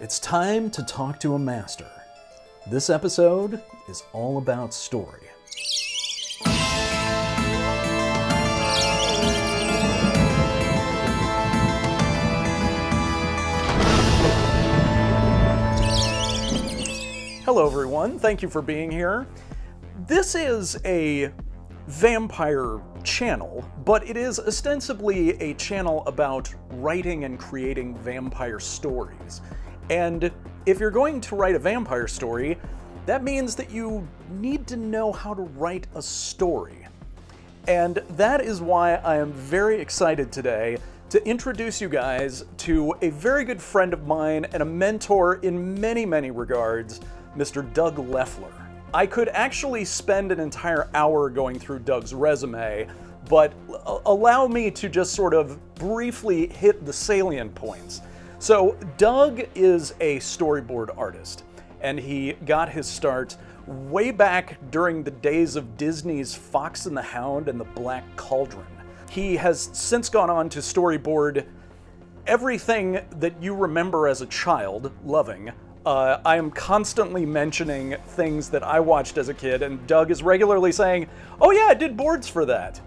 It's time to talk to a master. This episode is all about story. Hello everyone, thank you for being here. This is a vampire channel, but it is ostensibly a channel about writing and creating vampire stories. And if you're going to write a vampire story, that means that you need to know how to write a story. And that is why I am very excited today to introduce you guys to a very good friend of mine and a mentor in many, many regards, Mr. Doug LEFLER. I could actually spend an entire hour going through Doug's resume, but allow me to just sort of briefly hit the salient points. So Doug is a storyboard artist, and he got his start way back during the days of Disney's Fox and the Hound and the Black Cauldron. He has since gone on to storyboard everything that you remember as a child loving. I am constantly mentioning things that I watched as a kid, and Doug is regularly saying, "Oh yeah, I did boards for that."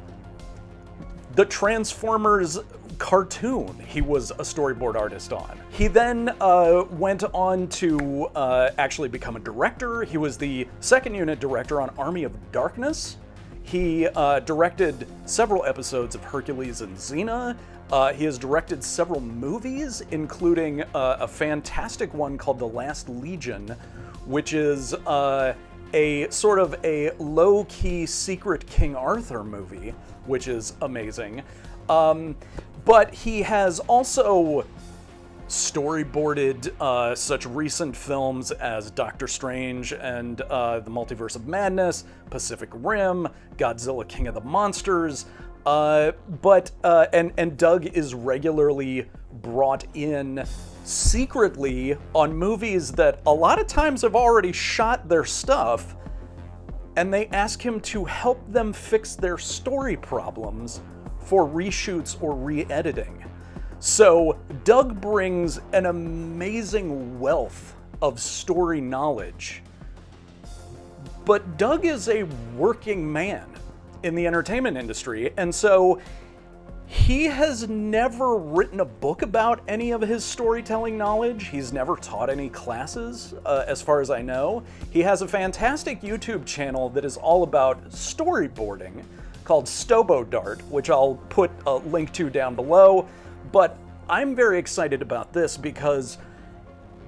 The Transformers cartoon he was a storyboard artist on. He then went on to actually become a director. He was the second unit director on Army of Darkness. He directed several episodes of Hercules and Xena. He has directed several movies, including a fantastic one called The Last Legion, which is a sort of a low-key secret King Arthur movie, which is amazing. But he has also storyboarded such recent films as Doctor Strange and the Multiverse of Madness, Pacific Rim, Godzilla King of the Monsters, and Doug is regularly brought in secretly on movies that a lot of times have already shot their stuff, and they ask him to help them fix their story problems for reshoots or re-editing. So Doug brings an amazing wealth of story knowledge, but Doug is a working man in the entertainment industry, and so he has never written a book about any of his storytelling knowledge. He's never taught any classes, as far as I know. He has a fantastic YouTube channel that is all about storyboarding called STOBO Dart, which I'll put a link to down below. But I'm very excited about this because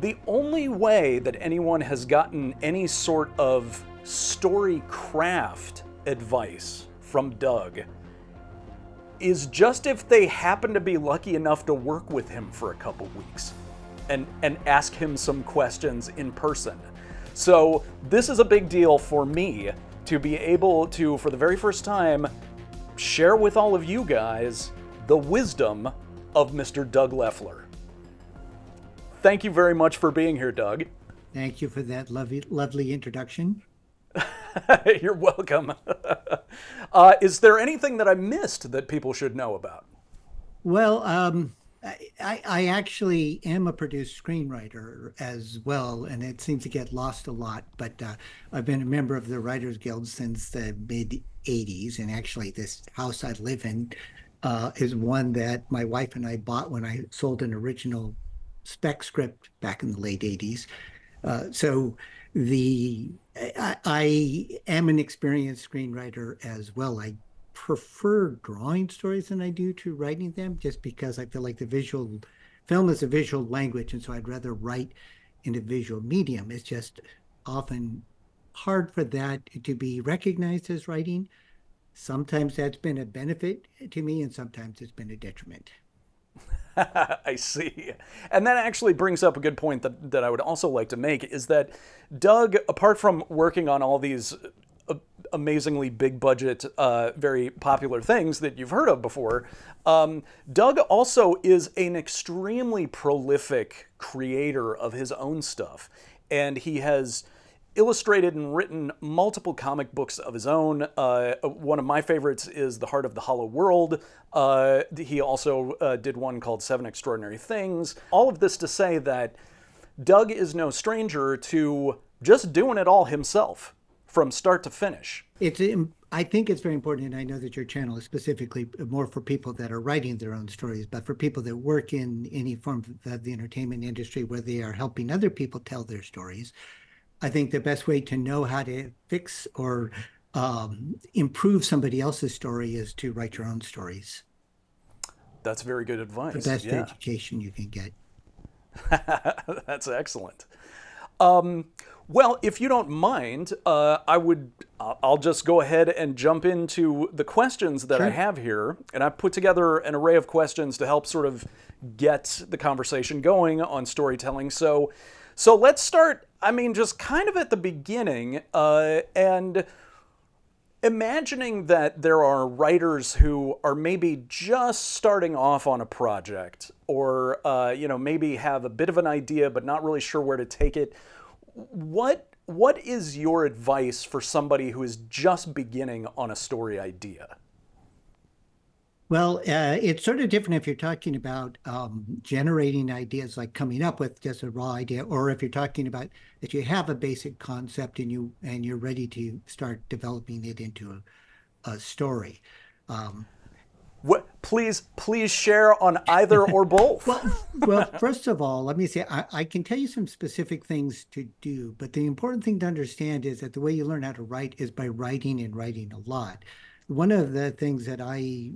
the only way that anyone has gotten any sort of story craft advice from Doug is just if they happen to be lucky enough to work with him for a couple weeks and ask him some questions in person. So this is a big deal for me to be able to, for the very first time, share with all of you guys the wisdom of Mr. Doug LEFLER. Thank you very much for being here, Doug. Thank you for that lovely introduction. You're welcome. Is there anything that I missed that people should know about? Well, I actually am a produced screenwriter as well, and it seems to get lost a lot, but I've been a member of the Writers Guild since the mid-'80s, and actually this house I live in is one that my wife and I bought when I sold an original spec script back in the late '80s. I am an experienced screenwriter as well. I prefer drawing stories than I do to writing them, just because I feel like the film is a visual language, and so I'd rather write in a visual medium. It's just often hard for that to be recognized as writing. Sometimes that's been a benefit to me, and sometimes it's been a detriment. I see. And that actually brings up a good point that I would also like to make, is that Doug, apart from working on all these amazingly big budget, very popular things that you've heard of before, Doug also is an extremely prolific creator of his own stuff. And he has illustrated and written multiple comic books of his own. One of my favorites is The Heart of the Hollow World. He also did one called 7 Extraordinary Things. All of this to say that Doug is no stranger to just doing it all himself from start to finish. I think it's very important, and I know that your channel is specifically more for people that are writing their own stories, but for people that work in any form of the entertainment industry where they are helping other people tell their stories, I think the best way to know how to fix or improve somebody else's story is to write your own stories. That's very good The advice. best Yeah. education you can get. That's excellent. Well, if you don't mind, I'll just go ahead and jump into the questions that I Sure. have here. And I've put together an array of questions to help sort of get the conversation going on storytelling. So let's start, I mean, just kind of at the beginning, and imagining that there are writers who are maybe just starting off on a project, or maybe have a bit of an idea but not really sure where to take it. What is your advice for somebody who is just beginning on a story idea? Well, it's sort of different if you're talking about generating ideas, like coming up with just a raw idea, or if you're talking about that you have a basic concept and you're ready to start developing it into a story. Um, Please share on either or both. well, first of all, let me say I can tell you some specific things to do, but the important thing to understand is that the way you learn how to write is by writing and writing a lot. One of the things that I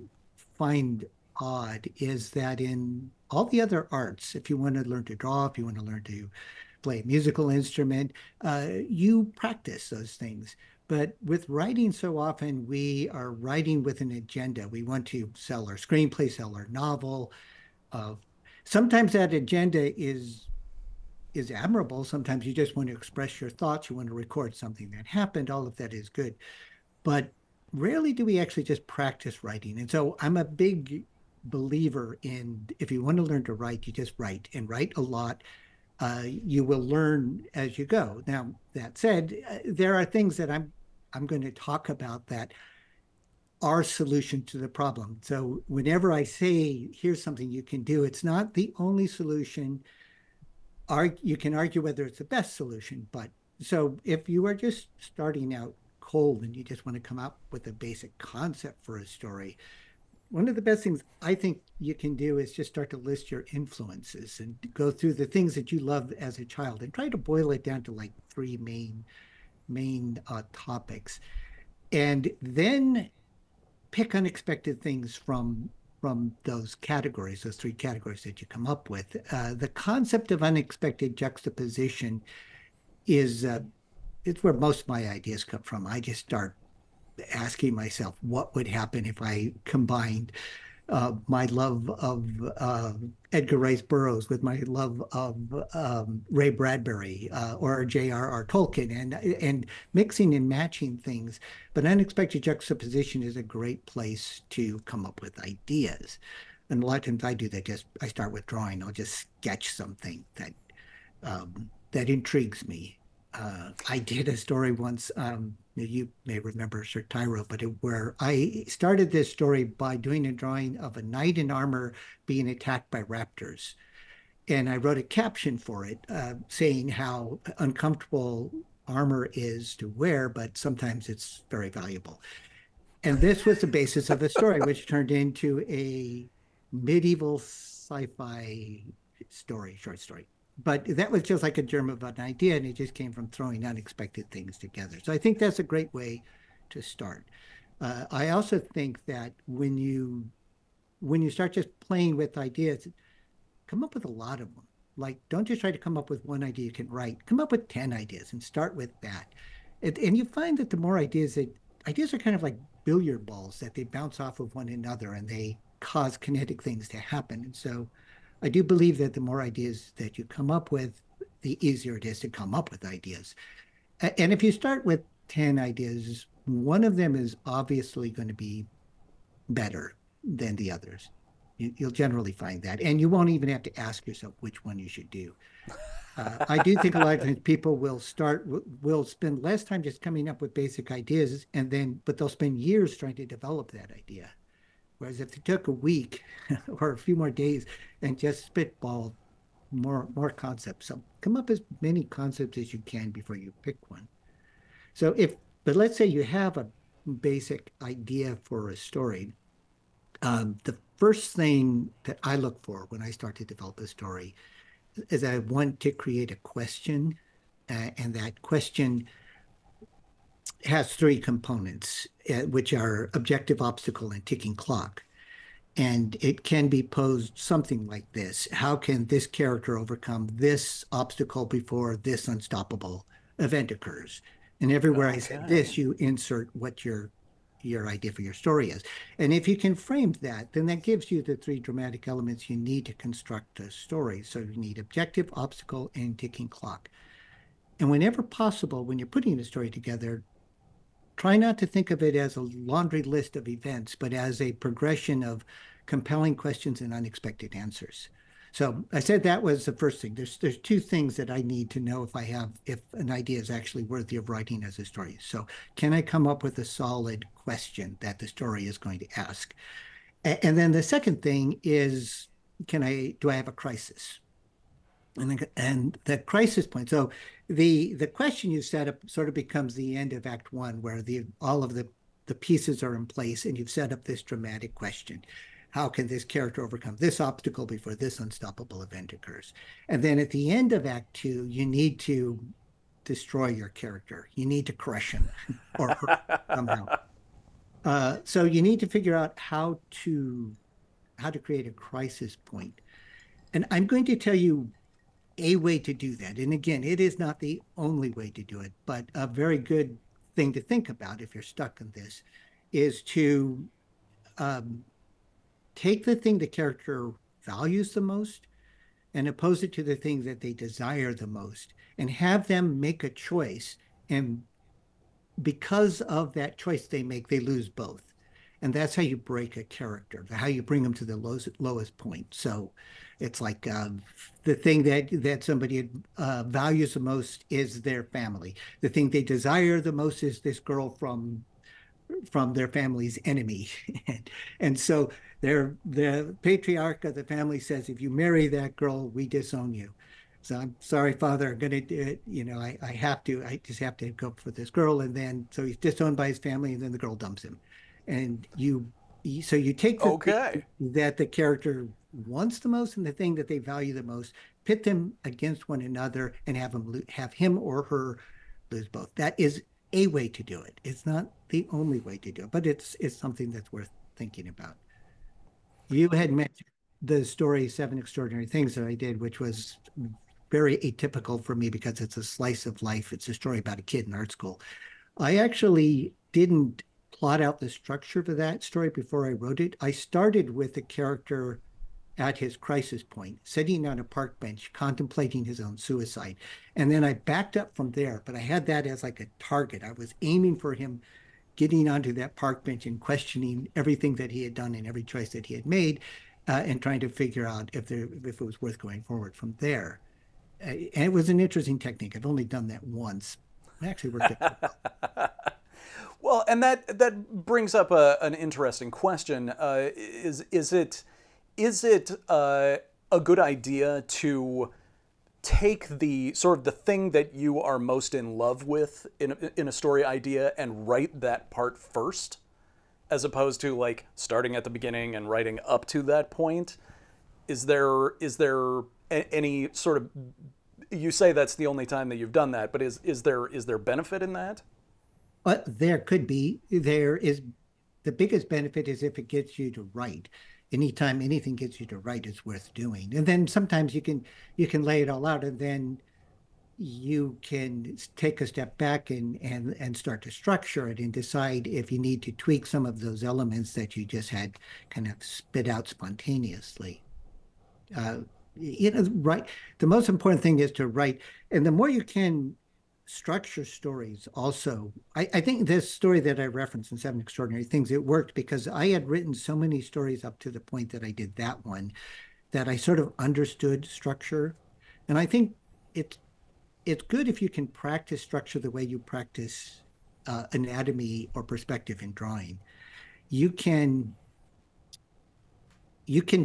find odd is that in all the other arts, if you want to learn to draw, if you want to learn to play a musical instrument, you practice those things. But with writing, so often we are writing with an agenda. We want to sell our screenplay, sell our novel. Uh, Sometimes that agenda is admirable. Sometimes you just want to express your thoughts. You want to record something that happened. All of that is good. But rarely do we actually just practice writing. And so I'm a big believer in, if you want to learn to write, you just write and write a lot. You will learn as you go. Now, that said, there are things that I'm going to talk about that are solution to the problem. So whenever I say, here's something you can do, it's not the only solution. You can argue whether it's the best solution, but so if you are just starting out cold and you just want to come up with a basic concept for a story, one of the best things I think you can do is just start to list your influences and go through the things that you loved as a child and try to boil it down to like three main topics, and then pick unexpected things from those categories, those three categories that you come up with. The concept of unexpected juxtaposition is it's where most of my ideas come from. I just start asking myself what would happen if I combined my love of Edgar Rice Burroughs with my love of Ray Bradbury or J.R.R. Tolkien, and mixing and matching things. But unexpected juxtaposition is a great place to come up with ideas. And a lot of times I do that. I start with drawing. I'll just sketch something that intrigues me. I did a story once. You may remember Sir Tyro, but where I started this story by doing a drawing of a knight in armor being attacked by raptors. And I wrote a caption for it saying how uncomfortable armor is to wear, but sometimes it's very valuable. And this was the basis of the story, which turned into a medieval sci-fi short story. But that was just like a germ of an idea, and it just came from throwing unexpected things together. So I think that's a great way to start. I also think that when you start just playing with ideas, come up with a lot of them. Like, don't just try to come up with one idea you can write. Come up with 10 ideas and start with that. And you find that the more ideas are kind of like billiard balls, that they bounce off of one another and they cause kinetic things to happen. And so I do believe that the more ideas that you come up with, the easier it is to come up with ideas. And if you start with 10 ideas, one of them is obviously going to be better than the others. You'll generally find that. And you won't even have to ask yourself which one you should do. I do think a lot of times people will spend less time just coming up with basic ideas, but they'll spend years trying to develop that idea. Whereas if they took a week or a few more days and just spitball more concepts. So come up as many concepts as you can before you pick one. So but let's say you have a basic idea for a story. The first thing that I look for when I start to develop a story is I want to create a question, and that question has three components, which are objective, obstacle, and ticking clock. And it can be posed something like this. How can this character overcome this obstacle before this unstoppable event occurs? And everywhere I said Okay. this, you insert what your idea for your story is. And if you can frame that, then that gives you the three dramatic elements you need to construct a story. So you need objective, obstacle, and ticking clock. And whenever possible, when you're putting a story together, try not to think of it as a laundry list of events, but as a progression of compelling questions and unexpected answers. So I said that was the first thing. There's two things that I need to know if an idea is actually worthy of writing as a story. So can I come up with a solid question that the story is going to ask? And then the second thing is, do I have a crisis? And the crisis point. So the question you set up sort of becomes the end of Act One, where all of the pieces are in place, and you've set up this dramatic question. How can this character overcome this obstacle before this unstoppable event occurs? And then at the end of Act Two, you need to destroy your character. You need to crush him or her somehow. So you need to figure out how to create a crisis point. And I'm going to tell you a way to do that. And again, it is not the only way to do it, but a very good thing to think about if you're stuck in this is to um, take the thing the character values the most and oppose it to the thing that they desire the most and have them make a choice. And because of that choice they make, they lose both. And that's how you break a character, how you bring them to the lowest point. So it's like the thing that somebody values the most is their family. The thing they desire the most is this girl from their family's enemy. and so the patriarch of the family says, if you marry that girl, we disown you. So I'm sorry, father, I'm going to do it. I just have to go for this girl. And then, so he's disowned by his family, and then the girl dumps him. And so you take the thing Okay. that the character wants the most and the thing that they value the most, pit them against one another, and have him or her lose both. That is a way to do it. It's not the only way to do it, but it's something that's worth thinking about. You had mentioned the story Seven Extraordinary Things that I did, which was very atypical for me because it's a slice of life. It's a story about a kid in art school. I actually didn't plot out the structure for that story before I wrote it. I started with the character at his crisis point, sitting on a park bench, contemplating his own suicide. And then I backed up from there, but I had that as like a target. I was aiming for him getting onto that park bench and questioning everything that he had done and every choice that he had made, and trying to figure out if it was worth going forward from there. And it was an interesting technique. I've only done that once. It actually worked out. Well, and that brings up an interesting question. Is it a good idea to take the sort of the thing that you are most in love with in a story idea and write that part first, as opposed to like starting at the beginning and writing up to that point? Is there any sort of, you say that's the only time that you've done that, but is there benefit in that? But there could be. There is the biggest benefit is if it gets you to write. Anytime anything gets you to write, it's worth doing. And then sometimes you can lay it all out, and then you can take a step back and start to structure it and decide if you need to tweak some of those elements that you just had kind of spit out spontaneously. Uh, right. The most important thing is to write, and the more you can structure stories also. I think this story that I referenced in Seven Extraordinary Things, it worked because I had written so many stories up to the point that I did that one that I sort of understood structure. And I think it's it's good if you can practice structure the way you practice anatomy or perspective in drawing. You can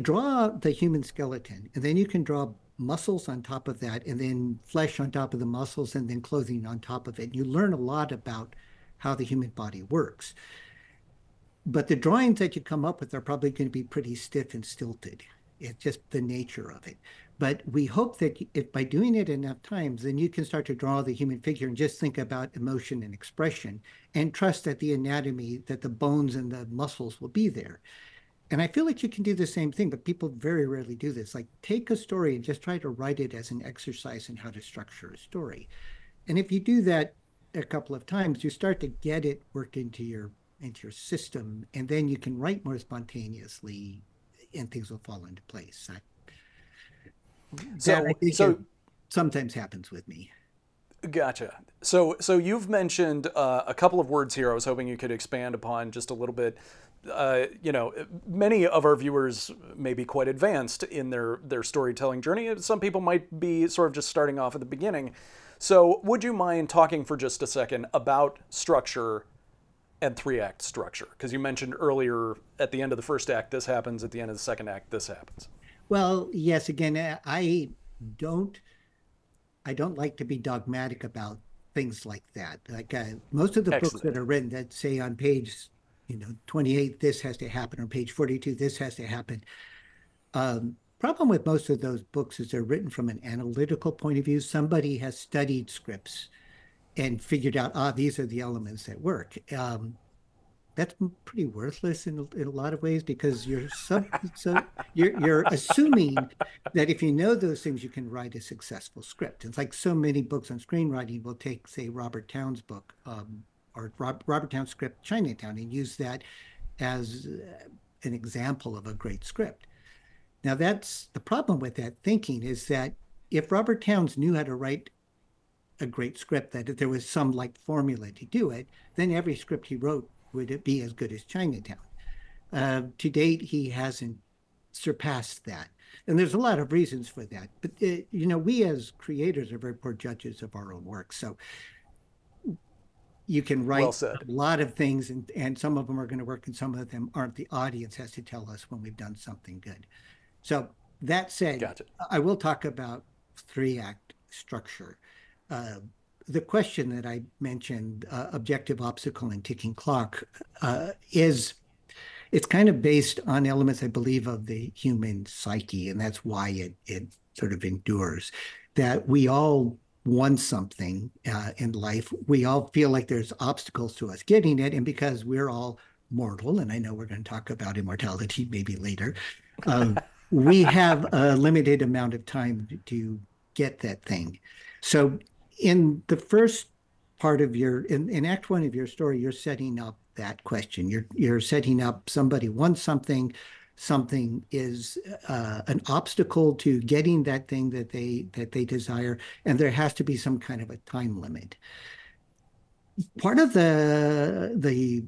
draw the human skeleton, and then you can draw muscles on top of that, and then flesh on top of the muscles, and then clothing on top of it. You learn a lot about how the human body works. But the drawings that you come up with are probably going to be pretty stiff and stilted. It's just the nature of it. But we hope that if by doing it enough times, then you can start to draw the human figure and just think about emotion and expression and trust that the anatomy, that the bones and the muscles will be there. And I feel like you can do the same thing, but people very rarely do this. Like take a story and just try to write it as an exercise in how to structure a story. And if you do that a couple of times, you start to get it work into your system, and then you can write more spontaneously and things will fall into place. I think it sometimes happens with me. Gotcha. So you've mentioned a couple of words here I was hoping you could expand upon just a little bit. Many of our viewers may be quite advanced in their storytelling journey. Some people might be sort of just starting off at the beginning. So would you mind talking for just a second about structure and three-act structure? Because you mentioned earlier at the end of the first act, this happens. At the end of the second act, this happens. Well, yes, again, I don't like to be dogmatic about things like that. Like most of the books that are written that say on page 28, this has to happen, or page 42, this has to happen. Problem with most of those books is they're written from an analytical point of view. Somebody has studied scripts and figured out, these are the elements that work. That's pretty worthless in a lot of ways, because you're assuming that if you know those things, you can write a successful script. It's like so many books on screenwriting will take, say, Robert Towne's book, or Robert Towne's script, Chinatown, and use that as an example of a great script. Now, that's the problem with that thinking, is that if Robert Townes knew how to write a great script, that if there was some like formula to do it, then every script he wrote would it be as good as Chinatown. To date, he hasn't surpassed that. And there's a lot of reasons for that. But, we as creators are very poor judges of our own work. So you can write a lot of things, and some of them are going to work and some of them aren't. The audience has to tell us when we've done something good. So that said, gotcha. I will talk about three-act structure. The question that I mentioned, objective, obstacle, and ticking clock, it's kind of based on elements, I believe, of the human psyche, and that's why it sort of endures. That we all want something in life. We all feel like there's obstacles to us getting it, and because we're all mortal, and I know we're going to talk about immortality maybe later, we have a limited amount of time to get that thing. So in the first part of in act one of your story, you're setting up that question. You're setting up somebody wants something is an obstacle to getting that thing that they desire, and there has to be some kind of a time limit. Part of the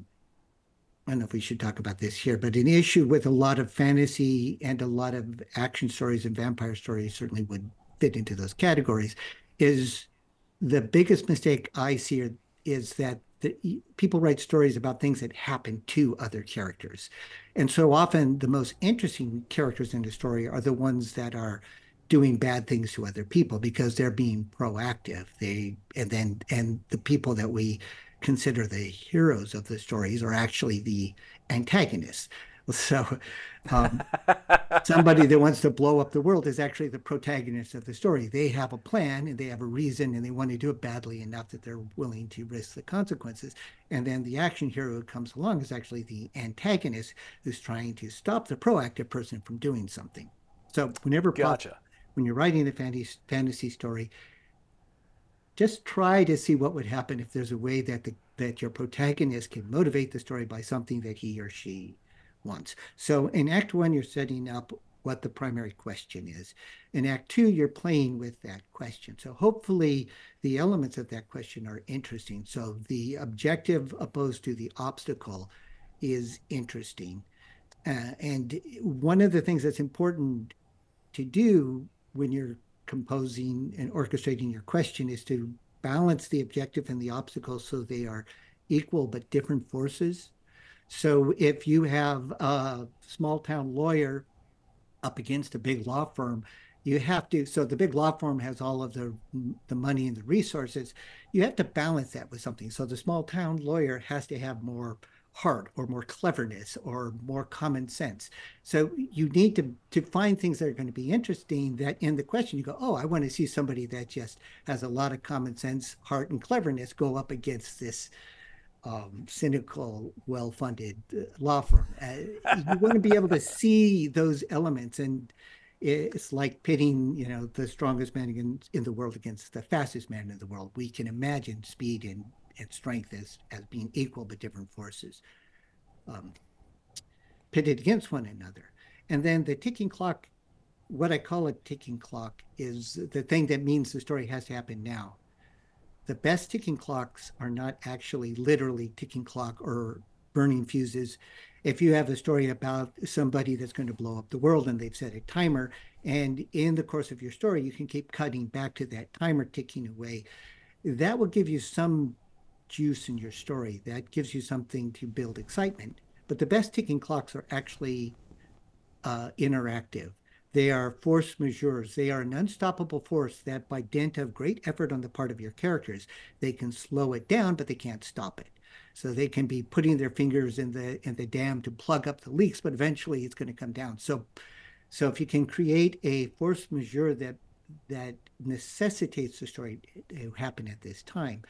I don't know if we should talk about this here, but an issue with a lot of fantasy and a lot of action stories and vampire stories certainly would fit into those categories, is the biggest mistake I see is that people write stories about things that happen to other characters. And so often the most interesting characters in the story are the ones that are doing bad things to other people because they're being proactive. And the people that we consider the heroes of the stories are actually the antagonists. So somebody that wants to blow up the world is actually the protagonist of the story. They have a plan and they have a reason and they want to do it badly enough that they're willing to risk the consequences. And then the action hero who comes along is actually the antagonist who's trying to stop the proactive person from doing something. So whenever possible, when you're writing a fantasy story, just try to see what would happen if there's a way that your protagonist can motivate the story by something that he or she wants. So in Act 1, you're setting up what the primary question is. In Act 2, you're playing with that question. So hopefully the elements of that question are interesting. So the objective opposed to the obstacle is interesting. And one of the things that's important to do when you're composing and orchestrating your question is to balance the objective and the obstacle so they are equal but different forces. So if you have a small town lawyer up against a big law firm, you have to, so the big law firm has all of the money and the resources. You have to balance that with something. So the small town lawyer has to have more heart or more cleverness or more common sense. So you need to find things that are going to be interesting, that in the question you go, oh, I want to see somebody that just has a lot of common sense, heart, and cleverness go up against this cynical, well-funded law firm. You want to be able to see those elements, and it's like pitting, the strongest man in the world against the fastest man in the world. We can imagine speed and strength as being equal but different forces, um, pitted against one another. And then the ticking clock, what I call a ticking clock, is the thing that means the story has to happen now. The best ticking clocks are not actually literally ticking clock or burning fuses. If you have a story about somebody that's going to blow up the world and they've set a timer, and in the course of your story, you can keep cutting back to that timer ticking away, that will give you some juice in your story. That gives you something to build excitement. But the best ticking clocks are actually interactive. They are force majeures. They are an unstoppable force that, by dint of great effort on the part of your characters, they can slow it down, but they can't stop it. So they can be putting their fingers in the dam to plug up the leaks, but eventually it's going to come down. So if you can create a force majeure that necessitates the story to happen at this time,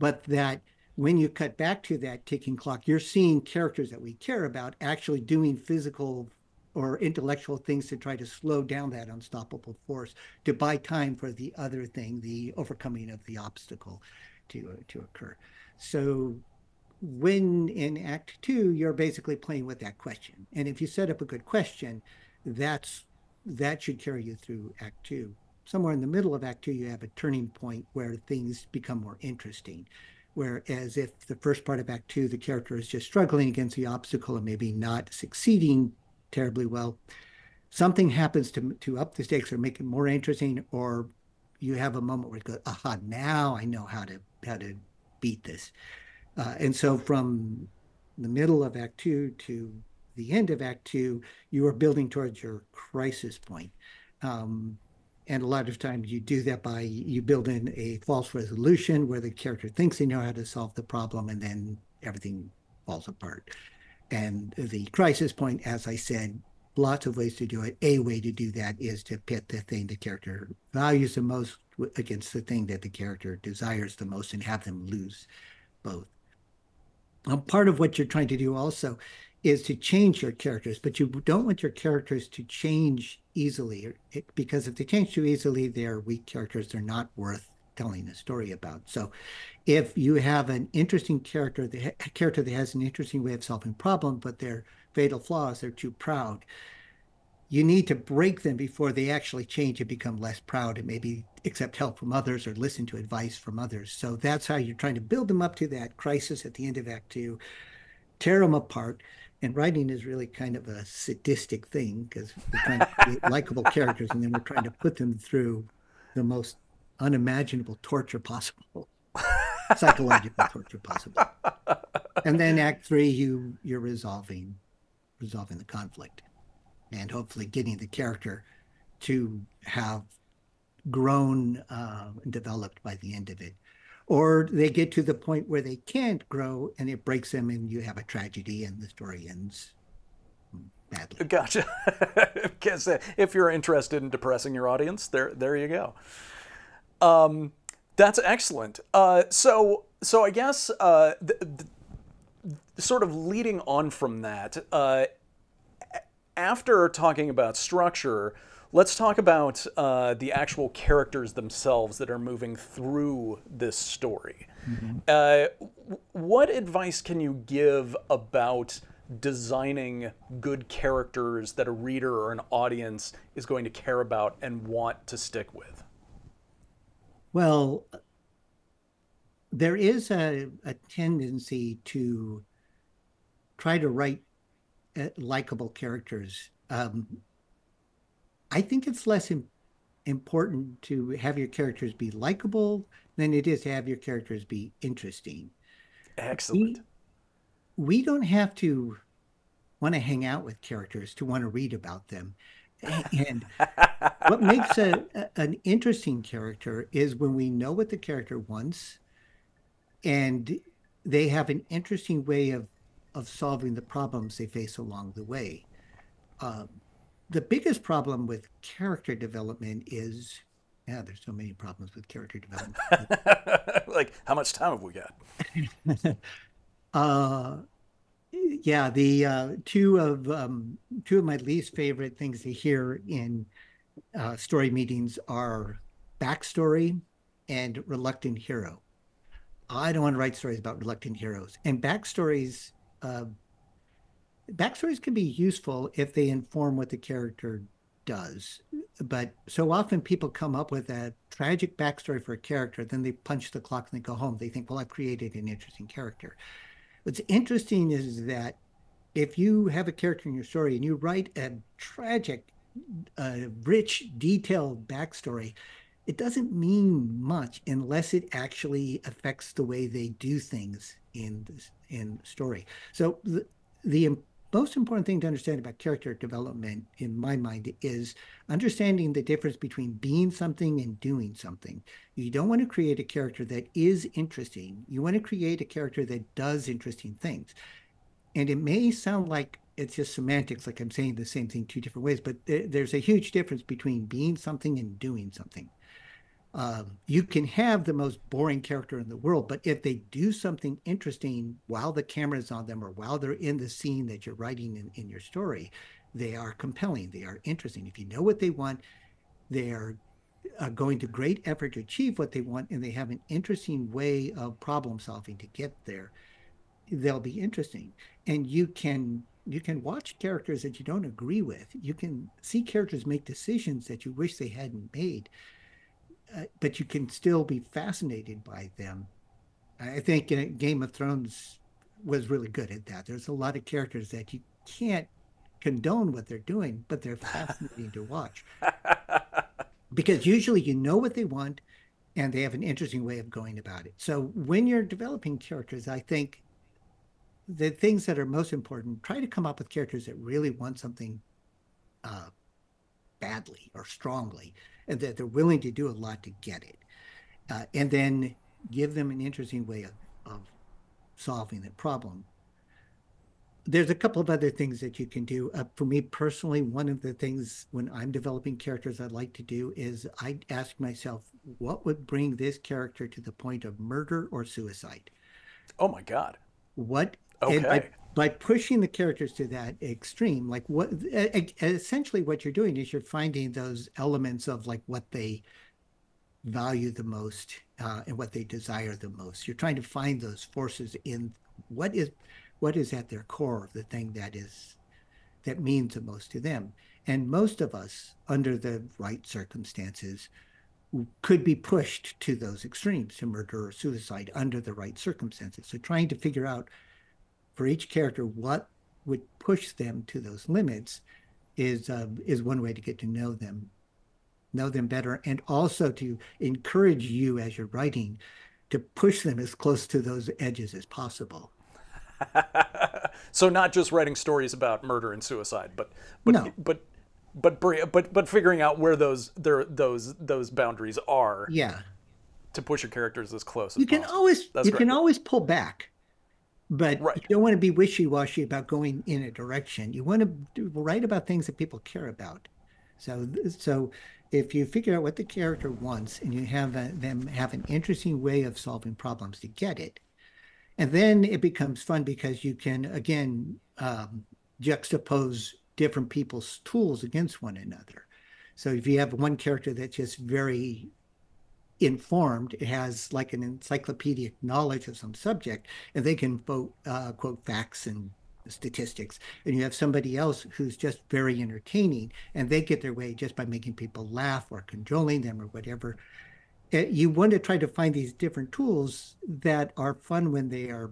but that when you cut back to that ticking clock, you're seeing characters that we care about actually doing physical or intellectual things to try to slow down that unstoppable force, to buy time for the other thing, the overcoming of the obstacle to occur. So when in Act Two, you're basically playing with that question. And if you set up a good question, that should carry you through Act Two. Somewhere in the middle of Act Two, you have a turning point where things become more interesting. Whereas if the first part of Act Two, the character is just struggling against the obstacle and maybe not succeeding terribly well, something happens to up the stakes or make it more interesting, or you have a moment where you go, aha, now I know how to beat this. And so from the middle of Act Two to the end of Act Two, you are building towards your crisis point. And a lot of times you do that by, you build in a false resolution where the character thinks they know how to solve the problem, and then everything falls apart. And the crisis point, as I said, lots of ways to do it. A way to do that is to pit the thing the character values the most against the thing that the character desires the most, and have them lose both. Part of what you're trying to do also is to change your characters, but you don't want your characters to change easily, because if they change too easily, they're weak characters. They're not worth telling a story about. So if you have an interesting character, a character that has an interesting way of solving problems, but their fatal flaws, they're too proud, you need to break them before they actually change and become less proud and maybe accept help from others or listen to advice from others. So that's how you're trying to build them up to that crisis at the end of Act Two, tear them apart. And writing is really kind of a sadistic thing, because we're trying to create likable characters, and then we're trying to put them through the most unimaginable torture possible, psychological torture possible. And then Act Three, you're resolving the conflict, and hopefully getting the character to have grown and developed by the end of it. Or they get to the point where they can't grow and it breaks them, and you have a tragedy and the story ends badly. Gotcha. Because if you're interested in depressing your audience, there you go. That's excellent. So I guess sort of leading on from that, after talking about structure, let's talk about the actual characters themselves that are moving through this story. Mm-hmm. What advice can you give about designing good characters that a reader or an audience is going to care about and want to stick with? Well, there is a tendency to try to write likable characters. I think it's less important to have your characters be likable than it is to have your characters be interesting. Excellent. We don't have to want to hang out with characters to want to read about them. And what makes an interesting character is when we know what the character wants and they have an interesting way of solving the problems they face along the way. Uh, the biggest problem with character development is, yeah, there's so many problems with character development. Like, how much time have we got? uh, yeah, the two of my least favorite things to hear in story meetings are backstory and reluctant hero. I don't want to write stories about reluctant heroes. And backstories can be useful if they inform what the character does. But so often people come up with a tragic backstory for a character, then they punch the clock and they go home. They think, well, I've created an interesting character. What's interesting is that if you have a character in your story and you write a tragic, rich, detailed backstory, it doesn't mean much unless it actually affects the way they do things in story. So the most important thing to understand about character development, in my mind, is understanding the difference between being something and doing something. You don't want to create a character that is interesting. You want to create a character that does interesting things. And it may sound like it's just semantics, like I'm saying the same thing two different ways, but there's a huge difference between being something and doing something. You can have the most boring character in the world, but if they do something interesting while the camera's on them or while they're in the scene that you're writing in your story, they are compelling. They are interesting. If you know what they want, they are going to great effort to achieve what they want, and they have an interesting way of problem solving to get there. They'll be interesting. And you can watch characters that you don't agree with. You can see characters make decisions that you wish they hadn't made, but you can still be fascinated by them. I think Game of Thrones was really good at that. There's a lot of characters that you can't condone what they're doing, but they're fascinating to watch because usually you know what they want and they have an interesting way of going about it. So when you're developing characters, I think the things that are most important, try to come up with characters that really want something uh, badly or strongly, and that they're willing to do a lot to get it. And then give them an interesting way of solving the problem. There's a couple of other things that you can do. For me personally, one of the things when I'm developing characters I'd like to do is I ask myself, what would bring this character to the point of murder or suicide? Oh my God. What and Okay. by pushing the characters to that extreme, like what essentially what you're doing is you're finding those elements of like what they value the most and what they desire the most. You're trying to find those forces in what is what is at their core of the thing that means the most to them. And most of us, under the right circumstances, could be pushed to those extremes, to murder or suicide under the right circumstances. So trying to figure out for each character what would push them to those limits is one way to get to know them better, and also to encourage you as you're writing to push them as close to those edges as possible. So not just writing stories about murder and suicide, but No, figuring out where those boundaries are yeah, to push your characters as close as you can possible. always That's you great. can always pull back, but you Right. don't want to be wishy-washy about going in a direction. You want to write about things that people care about. So if you figure out what the character wants and you have them have an interesting way of solving problems to get it, and then it becomes fun because you can again juxtapose different people's tools against one another. So if you have one character that's just very informed, it has like an encyclopedic knowledge of some subject, and they can quote facts and statistics. And you have somebody else who's just very entertaining, and they get their way just by making people laugh or cajoling them or whatever. You want to try to find these different tools that are fun when they are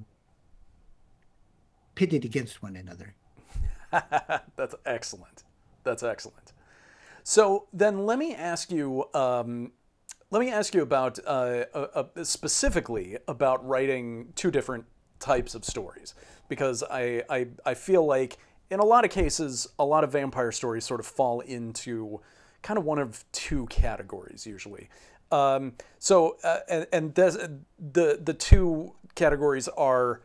pitted against one another. That's excellent. That's excellent. So then let me ask you. Let me ask you about specifically about writing two different types of stories, because I feel like in a lot of cases, a lot of vampire stories sort of fall into kind of one of two categories usually. The two categories are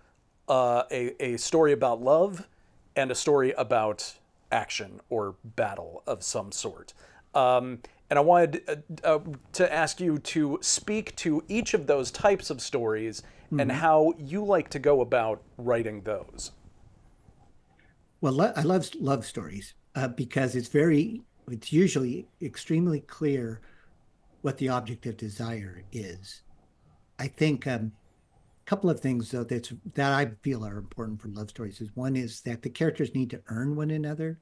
a story about love and a story about action or battle of some sort. And I wanted to ask you to speak to each of those types of stories and how you like to go about writing those. Well, I love love stories because it's usually extremely clear what the object of desire is. I think a couple of things though that I feel are important for love stories is one is that the characters need to earn one another,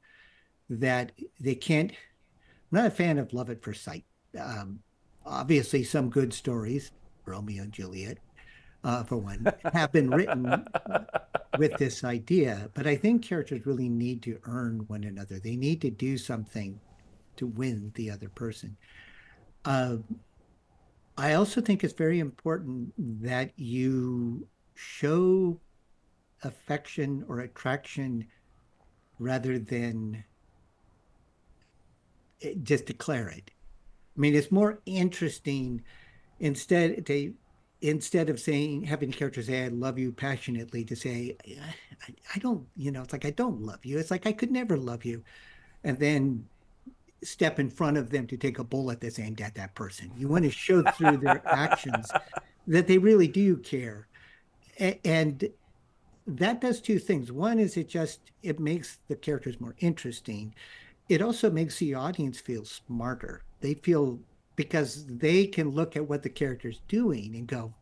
that they can't. I'm not a fan of love at first sight. Um, Obviously, some good stories, Romeo and Juliet, for one, have been written with this idea, but I think characters really need to earn one another. They need to do something to win the other person. Uh, I also think it's very important that you show affection or attraction rather than just declare it. I mean, it's more interesting instead of saying having the character say I love you passionately to say I don't, it's like I don't love you. It's like I could never love you, and then step in front of them to take a bullet that's aimed at that person. You want to show through their actions that they really do care. And that does two things. One is it makes the characters more interesting. It also makes the audience feel smarter. They feel because they can look at what the character's doing and go,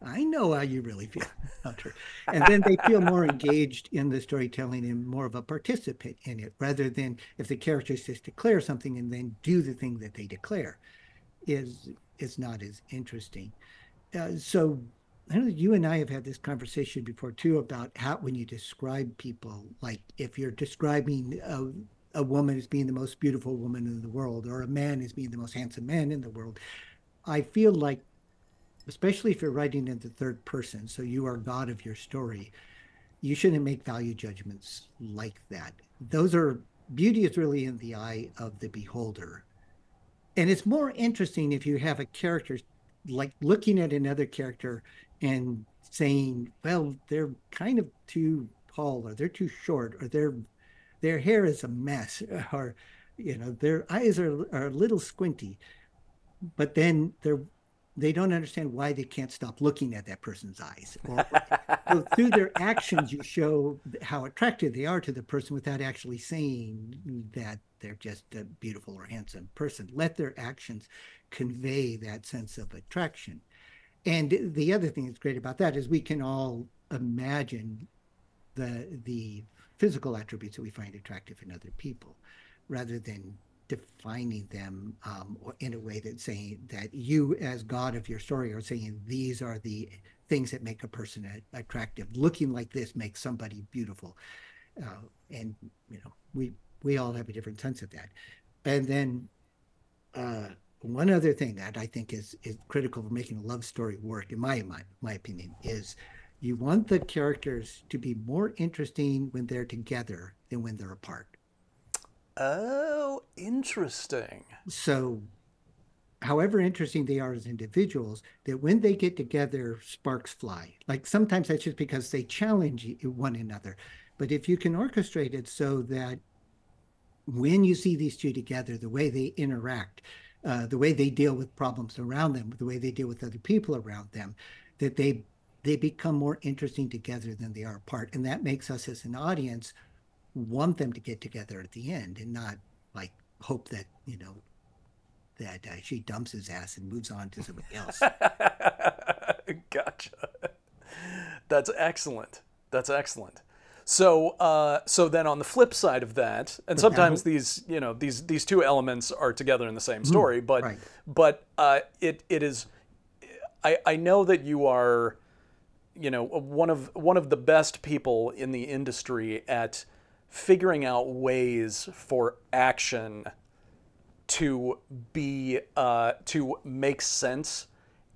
I know how you really feel about her. And then they feel more engaged in the storytelling and more of a participant in it, rather than if the characters just declare something and then do the thing that they declare is not as interesting. So I know you and I have had this conversation before too about how when you describe people, like if you're describing a woman as being the most beautiful woman in the world, or a man as being the most handsome man in the world, I feel like, especially if you're writing in the third person, so you are God of your story, you shouldn't make value judgments like that. Beauty is really in the eye of the beholder. And it's more interesting if you have a character like looking at another character and saying, well, they're kind of too tall, or they're too short, or their hair is a mess, or their eyes are a little squinty, but then they don't understand why they can't stop looking at that person's eyes. So through their actions, you show how attractive they are to the person without actually saying that they're just a beautiful or handsome person. Let their actions convey that sense of attraction. And the other thing that's great about that is we can all imagine the physical attributes that we find attractive in other people, rather than defining them in a way that's saying that you, as God of your story, are saying these are the things that make a person attractive. Looking like this makes somebody beautiful, and we all have a different sense of that. And then one other thing that I think is critical for making a love story work, in my opinion, is you want the characters to be more interesting when they're together than when they're apart. Oh, interesting. So, however interesting they are as individuals, that when they get together, sparks fly. Like sometimes that's just because they challenge one another. But if you can orchestrate it so that when you see these two together, the way they interact, the way they deal with problems around them, the way they deal with other people around them, that they become more interesting together than they are apart. And that makes us as an audience want them to get together at the end, and not like hope that she dumps his ass and moves on to somebody else. Gotcha. That's excellent. That's excellent. So then on the flip side of that, and sometimes these two elements are together in the same story, but right. It is, I know that you are one of the best people in the industry at figuring out ways for action to be to make sense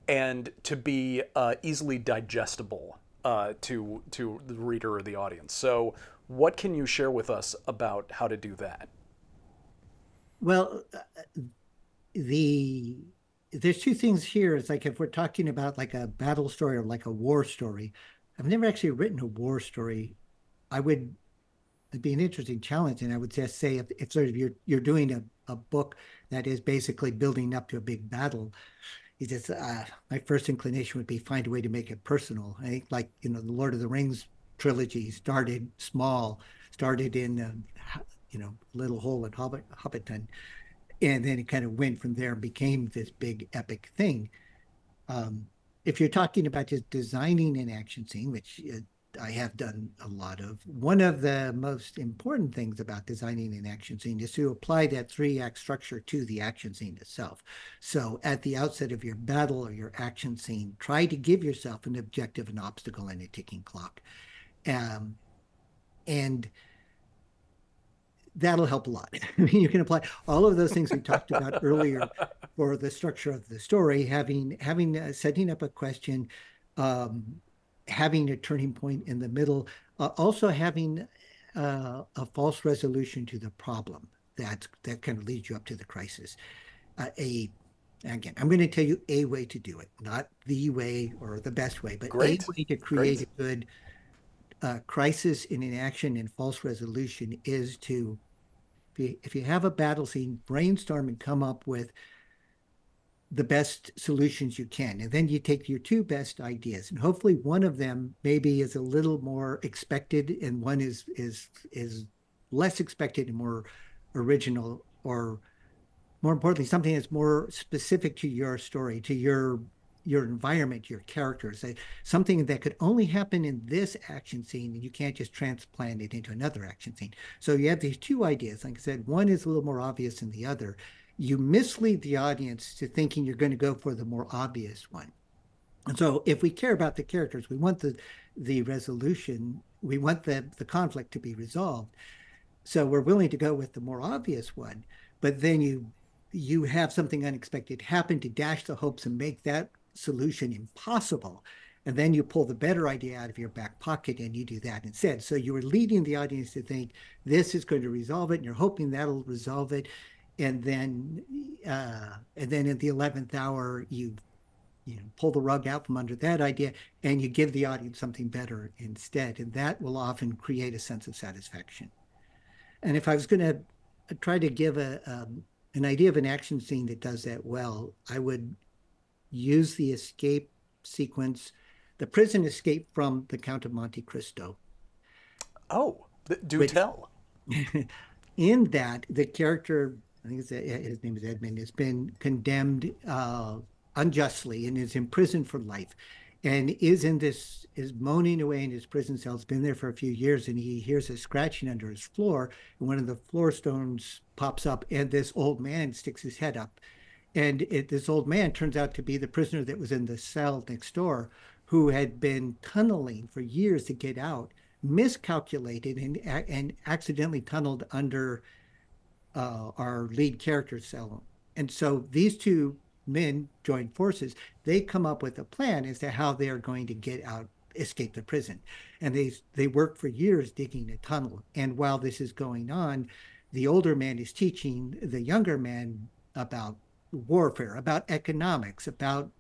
and to be easily digestible to the reader or the audience. So What can you share with us about how to do that? Well, the there's two things here. It's like if we're talking about like a battle story or like a war story, I've never actually written a war story. I would It'd be an interesting challenge, and I would just say if sort of you're doing a book that is basically building up to a big battle, you just my first inclination would be find a way to make it personal. I think like the Lord of the Rings trilogy started small, started in little hole at Hobbiton, and then it kind of went from there and became this big epic thing. If you're talking about just designing an action scene, which I have done a lot of, one of the most important things about designing an action scene is to apply that 3-act structure to the action scene itself. So at the outset of your battle or your action scene, try to give yourself an objective, an obstacle, and a ticking clock. And that'll help a lot. I mean, you can apply all of those things we talked about earlier for the structure of the story, having setting up a question, having a turning point in the middle, also having a false resolution to the problem that kind of leads you up to the crisis. Again, I'm going to tell you a way to do it, not the way or the best way, but Great. a way to create a good crisis in an action and false resolution is to, if you have a battle scene, brainstorm and come up with the best solutions you can. And then you take your 2 best ideas, and hopefully one of them maybe is a little more expected and one is less expected and more original, or more importantly, something that's more specific to your story, to your environment, your characters, something that could only happen in this action scene, and you can't just transplant it into another action scene. So you have these 2 ideas. Like I said, one is a little more obvious than the other. You mislead the audience to thinking you're going to go for the more obvious one. And so if we care about the characters, we want the resolution, we want the conflict to be resolved. So we're willing to go with the more obvious one, but then you have something unexpected happen to dash the hopes and make that solution impossible. And then you pull the better idea out of your back pocket and you do that instead. So you are leading the audience to think this is going to resolve it, and you're hoping that'll resolve it. And then at the 11th hour, you pull the rug out from under that idea and you give the audience something better instead. And that will often create a sense of satisfaction. And if I was going to try to give an idea of an action scene that does that well, I would use the escape sequence, the prison escape from the Count of Monte Cristo. Oh, do tell. In that, the character, I think his name is Edmund, has been condemned unjustly and is imprisoned for life, and is moaning away in his prison cell. It's been there for a few years, and he hears a scratching under his floor, and one of the floor stones pops up, and this old man sticks his head up. And this old man turns out to be the prisoner that was in the cell next door, who had been tunneling for years to get out, miscalculated and accidentally tunneled under our lead character's cell. And so these 2 men join forces. They come up with a plan as to how they are going to get out, escape the prison. And they work for years digging a tunnel. And while this is going on, the older man is teaching the younger man about warfare, about economics, about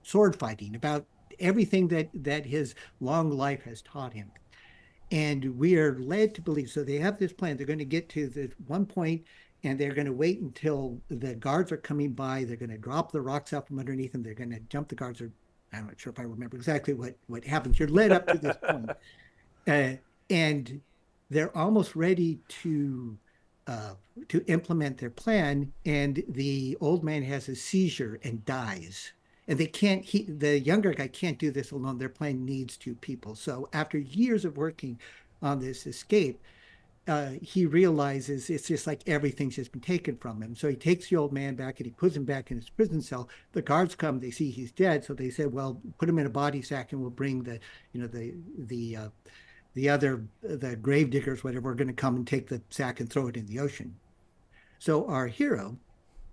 sword fighting, about everything that his long life has taught him. And we are led to believe, so they have this plan. They're going to get to the one point, and they're going to wait until the guards are coming by. They're going to drop the rocks out from underneath them. They're going to jump the guards. I'm not sure if I remember exactly what happens. You're led up to this point. And they're almost ready to implement their plan, and the old man has a seizure and dies. And the younger guy can't do this alone. Their plan needs 2 people. So after years of working on this escape, he realizes it's just like everything's just been taken from him. So he takes the old man back and he puts him back in his prison cell. The guards come, they see he's dead. So they say, well, put him in a body sack and we'll bring the grave diggers, whatever, are going to come and take the sack and throw it in the ocean. So our hero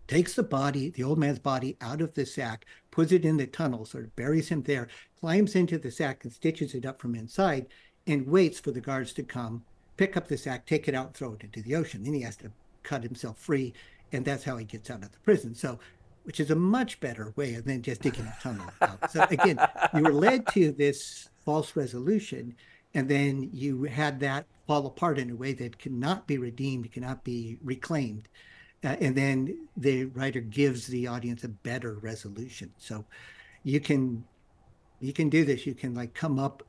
takes the old man's body, out of the sack, puts it in the tunnel, sort of buries him there, climbs into the sack and stitches it up from inside, and waits for the guards to come pick up this axe, take it out, throw it into the ocean. Then he has to cut himself free, and that's how he gets out of the prison. So, which is a much better way than just digging a tunnel out. So again, you were led to this false resolution, and then you had that fall apart in a way that cannot be redeemed, cannot be reclaimed. And then the writer gives the audience a better resolution. So you can do this. You can like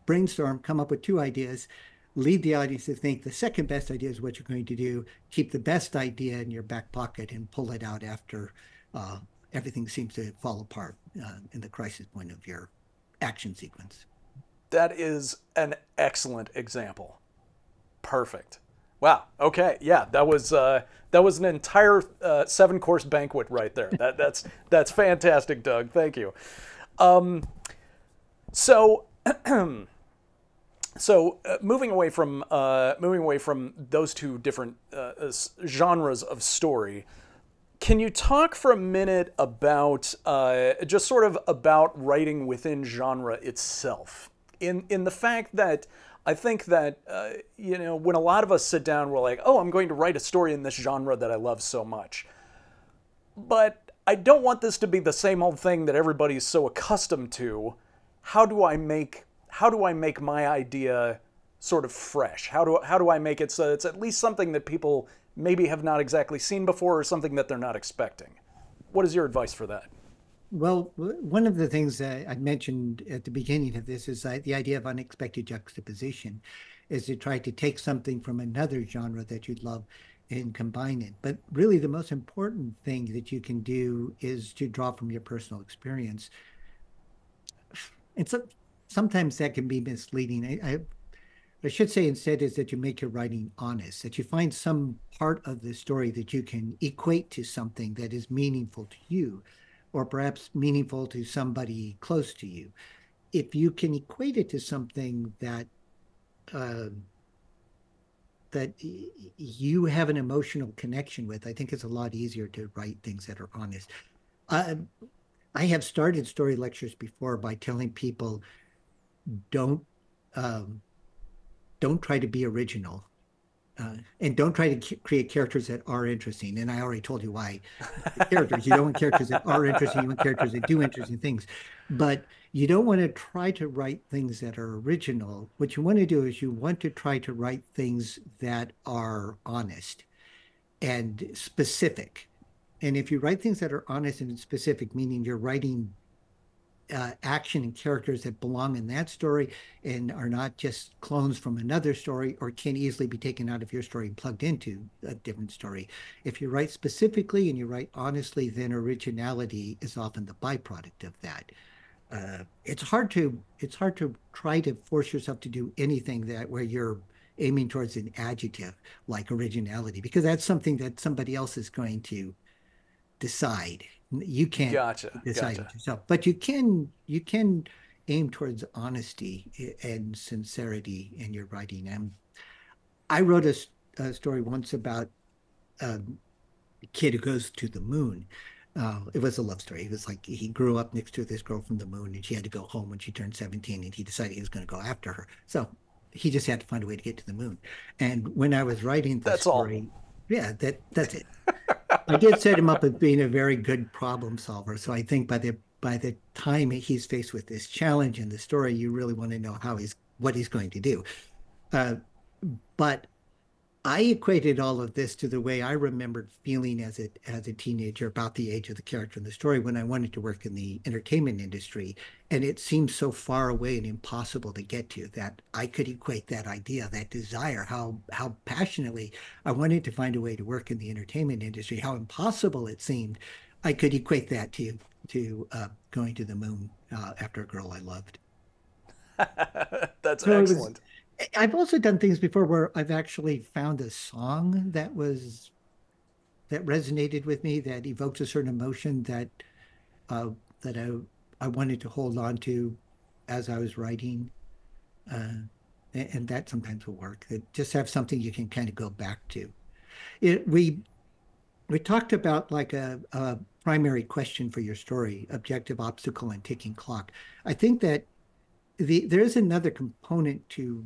brainstorm, come up with two ideas, lead the audience to think the second best idea is what you're going to do, keep the best idea in your back pocket and pull it out after everything seems to fall apart in the crisis point of your action sequence. That is an excellent example. Perfect. Wow. Okay. Yeah, that was an entire 7-course banquet right there. That's fantastic, Doug. Thank you. So moving away from those two different genres of story, can you talk for a minute about just sort of about writing within genre itself? In the fact that I think that, when a lot of us sit down, we're like, oh, I'm going to write a story in this genre that I love so much. But I don't want this to be the same old thing that everybody's so accustomed to. How do I make my idea sort of fresh? How do I make it so it's at least something that people maybe have not exactly seen before, or something that they're not expecting? What is your advice for that? Well, one of the things that I mentioned at the beginning of this is the idea of unexpected juxtaposition, is to try to take something from another genre that you'd love and combine it. But really the most important thing that you can do is to draw from your personal experience. And sometimes that can be misleading. I should say instead is that you make your writing honest, that you find some part of the story that you can equate to something that is meaningful to you, or perhaps meaningful to somebody close to you. If you can equate it to something that you have an emotional connection with, I think it's a lot easier to write things that are honest. I have started story lectures before by telling people, don't try to be original. And don't try to create characters that are interesting. And I already told you why. Characters, you don't want characters that are interesting, you want characters that do interesting things. But you don't want to try to write things that are original. What you want to do is you want to try to write things that are honest and specific. And if you write things that are honest and specific, meaning you're writing action and characters that belong in that story and are not just clones from another story or can easily be taken out of your story and plugged into a different story. If you write specifically and you write honestly, then originality is often the byproduct of that. It's hard to try to force yourself to do anything that where you're aiming towards an adjective like originality, because that's something that somebody else is going to decide. You can't decide it yourself, but you can aim towards honesty and sincerity in your writing. And I wrote a story once about a kid who goes to the moon. It was a love story. It was like he grew up next to this girl from the moon, and she had to go home when she turned 17, and he decided he was going to go after her. So he just had to find a way to get to the moon. And when I was writing the story, yeah, that's it. I did set him up as being a very good problem solver. So I think by the time he's faced with this challenge in the story, you really want to know what he's going to do. But I equated all of this to the way I remembered feeling as a teenager about the age of the character in the story when I wanted to work in the entertainment industry. And it seemed so far away and impossible to get to that I could equate that idea, that desire, how passionately I wanted to find a way to work in the entertainment industry, how impossible it seemed. I could equate that to going to the moon after a girl I loved. That's excellent. I've also done things before where I've actually found a song that resonated with me, that evokes a certain emotion that I wanted to hold on to as I was writing, and that sometimes will work. Just have something you can kind of go back to. We talked about like a primary question for your story, objective, obstacle, and ticking clock. I think that there is another component to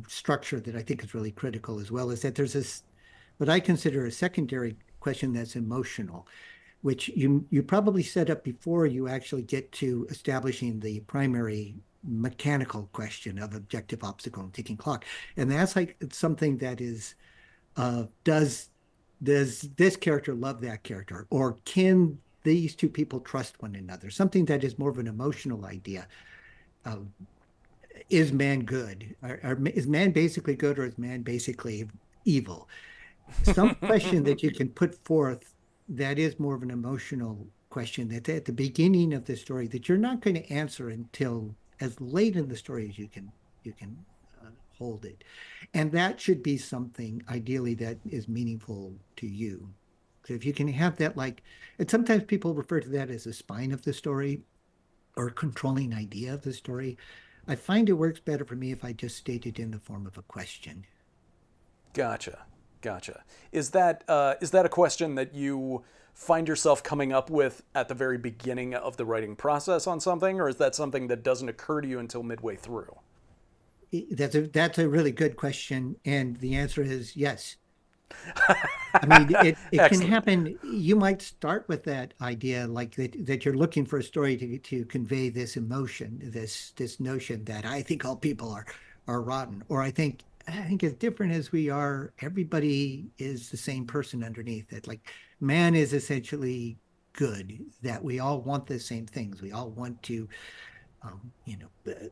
structure that I think is really critical as well, is that there's this, what I consider a secondary question that's emotional, which you probably set up before you actually get to establishing the primary mechanical question of objective obstacle and ticking clock. And that's like something that is, does this character love that character? Or can these two people trust one another? Something that is more of an emotional idea. Is man good? Is man basically good, or is man basically evil? Some question that you can put forth that is more of an emotional question, that at the beginning of the story that you're not going to answer until as late in the story as you can hold it. And that should be something ideally that is meaningful to you. So if you can have that, like, and sometimes people refer to that as the spine of the story or controlling idea of the story. I find it works better for me if I just state it in the form of a question. Gotcha. Gotcha. Is that a question that you find yourself coming up with at the very beginning of the writing process on something, or is that something that doesn't occur to you until midway through? That's a really good question, and the answer is yes. I mean, it can Excellent. happen. You might start with that idea, like that you're looking for a story to convey this emotion, this notion that I think all people are rotten, or I think as different as we are, everybody is the same person underneath it. Like man is essentially good, that we all want the same things. We all want to, you know,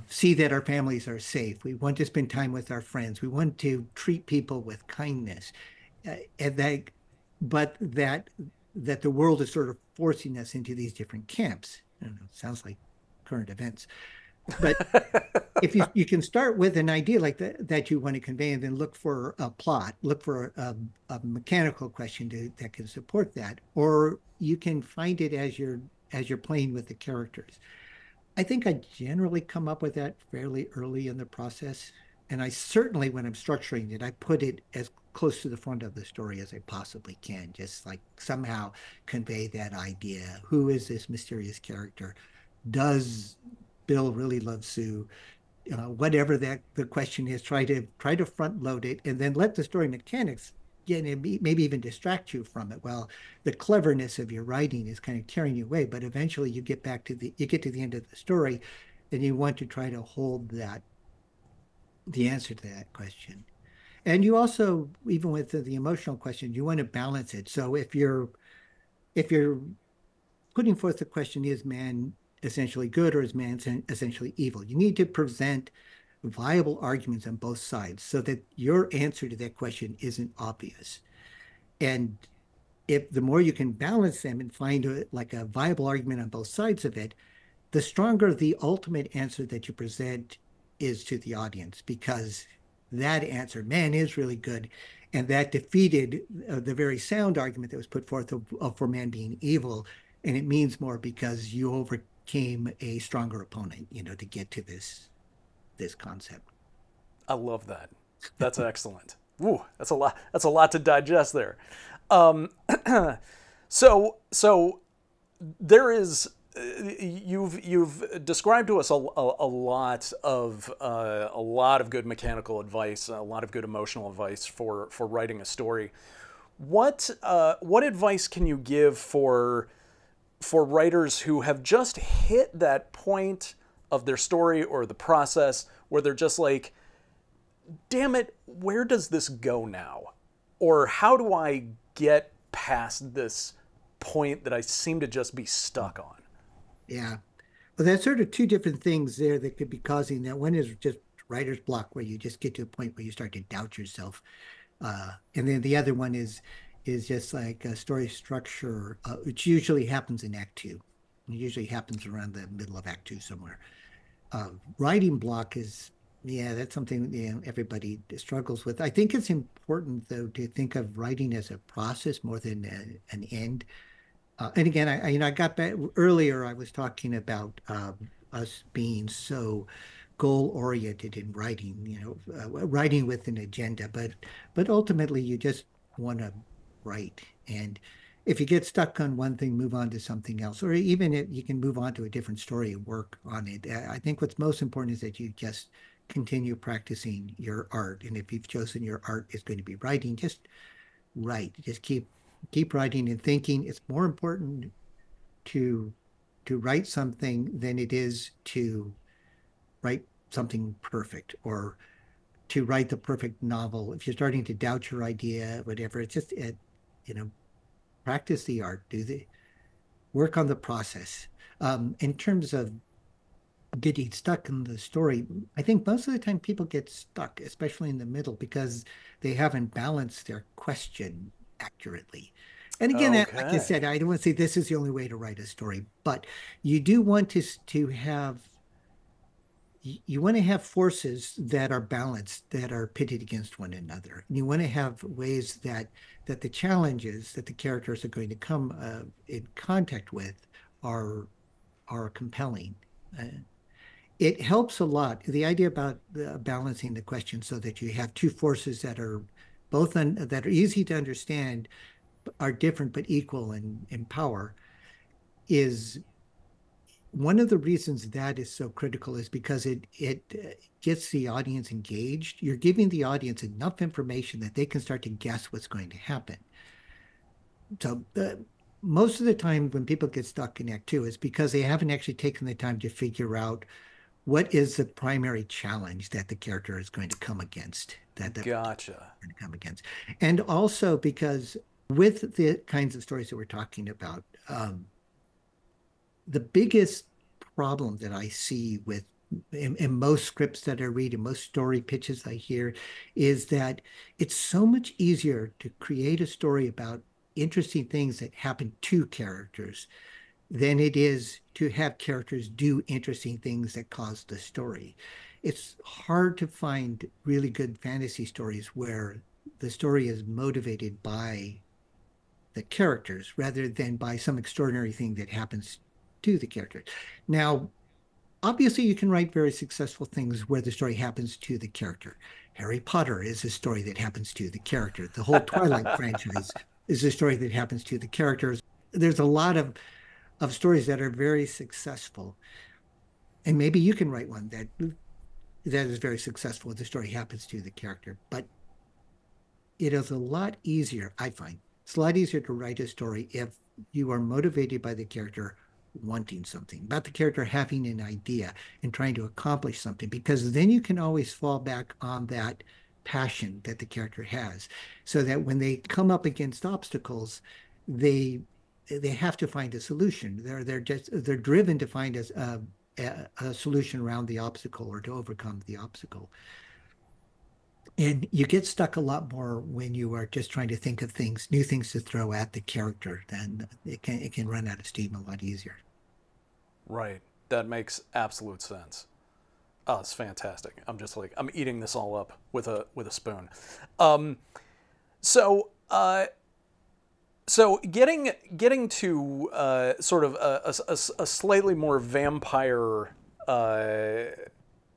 see that our families are safe. We want to spend time with our friends. We want to treat people with kindness, and but that the world is sort of forcing us into these different camps. I don't know, it sounds like current events, but if you can start with an idea like that you want to convey, and then look for a plot, look for a mechanical question that can support that, or you can find it as you're playing with the characters. I think I generally come up with that fairly early in the process. And I certainly, when I'm structuring it, I put it as close to the front of the story as I possibly can, just like somehow convey that idea. Who is this mysterious character? Does Bill really love Sue? Whatever that the question is, try to front load it, and then let the story mechanics maybe even distract you from it. Well, the cleverness of your writing is kind of carrying you away, but eventually you get to the end of the story, and you want to try to hold the answer to that question. And you also, even with the emotional question, you want to balance it. So if you're putting forth the question, is man essentially good, or is man essentially evil? You need to present viable arguments on both sides so that your answer to that question isn't obvious. And if the more you can balance them and find like a viable argument on both sides of it, the stronger the ultimate answer that you present is to the audience, because that answer, man is really good, and that defeated the very sound argument that was put forth for man being evil. And it means more because you overcame a stronger opponent, to get to this concept. I love that. That's excellent. Ooh, that's a lot. That's a lot to digest there. Um, so there is. You've described to us a lot of good mechanical advice, a lot of good emotional advice for writing a story. What advice can you give for writers who have just hit that point of their story or the process where they're just like, damn it, where does this go now? Or how do I get past this point that I seem to just be stuck on? Yeah. Well, there's sort of two different things there that could be causing that. One is just writer's block, where you just get to a point where you start to doubt yourself. And then the other one is just like a story structure, which usually happens in Act Two. It usually happens around the middle of Act Two somewhere. Writing block is, yeah, that's something everybody struggles with. I think it's important, though, to think of writing as a process more than an end. And again, I got back earlier. I was talking about us being so goal oriented in writing, writing with an agenda, but ultimately you just want to write. And if you get stuck on one thing, move on to something else, or even if you can move on to a different story and work on it. I think what's most important is that you just continue practicing your art. And if you've chosen your art is going to be writing, just write. Just keep writing and thinking. It's more important to write something than it is to write something perfect or to write the perfect novel. If you're starting to doubt your idea, whatever, it's just you know, practice the art, work on the process. In terms of getting stuck in the story, I think most of the time people get stuck, especially in the middle, because they haven't balanced their question accurately. And again, like I said, Okay. I don't want to say this is the only way to write a story, but you do want to have you want to have forces that are balanced, that are pitted against one another. And you want to have ways that the challenges that the characters are going to come in contact with are compelling. Uh, it helps a lot. The idea about balancing the question so that you have two forces that are that are easy to understand, are different but equal in power is one of the reasons that is so critical is because it gets the audience engaged. You're giving the audience enough information that they can start to guess what's going to happen. So most of the time when people get stuck in Act Two is because they haven't actually taken the time to figure out what is the primary challenge that the character is going to come against, that the Gotcha. going to come against, and also because with the kinds of stories that we're talking about, the biggest problem that I see with in most scripts that I read and most story pitches I hear is that it's so much easier to create a story about interesting things that happen to characters than it is to have characters do interesting things that cause the story. It's hard to find really good fantasy stories where the story is motivated by the characters rather than by some extraordinary thing that happens to the characters. Now, obviously, you can write very successful things where the story happens to the character. Harry Potter is a story that happens to the character. The whole Twilight franchise is a story that happens to the characters. There's a lot of stories that are very successful. And maybe you can write one that is very successful. The story happens to the character. But it is a lot easier, I find. It's a lot easier to write a story if you are motivated by the character wanting something, about the character having an idea and trying to accomplish something, because then you can always fall back on that passion that the character has, so that when they come up against obstacles, they they have to find a solution. They're driven to find a solution around the obstacle or to overcome the obstacle. And you get stuck a lot more when you are just trying to think of things, new things to throw at the character. Then it can run out of steam a lot easier. Right. That makes absolute sense. Oh, it's fantastic. I'm just like I'm eating this all up with a spoon. Um, so so getting to sort of a slightly more vampire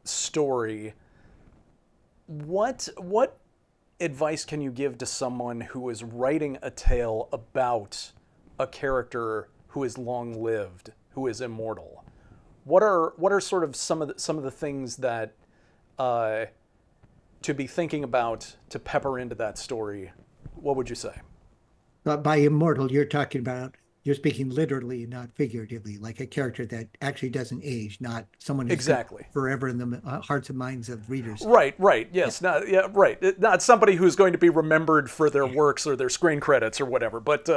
story. What advice can you give to someone who is writing a tale about a character who is long lived, who is immortal? What are sort of some of the things that to be thinking about to pepper into that story? What would you say? But by immortal, you're speaking literally, not figuratively, like a character that actually doesn't age, not someone who's going to Exactly. live forever in the hearts and minds of readers. Right, right, Yeah. yes, not yeah, right. Not somebody who's going to be remembered for their works or their screen credits or whatever, but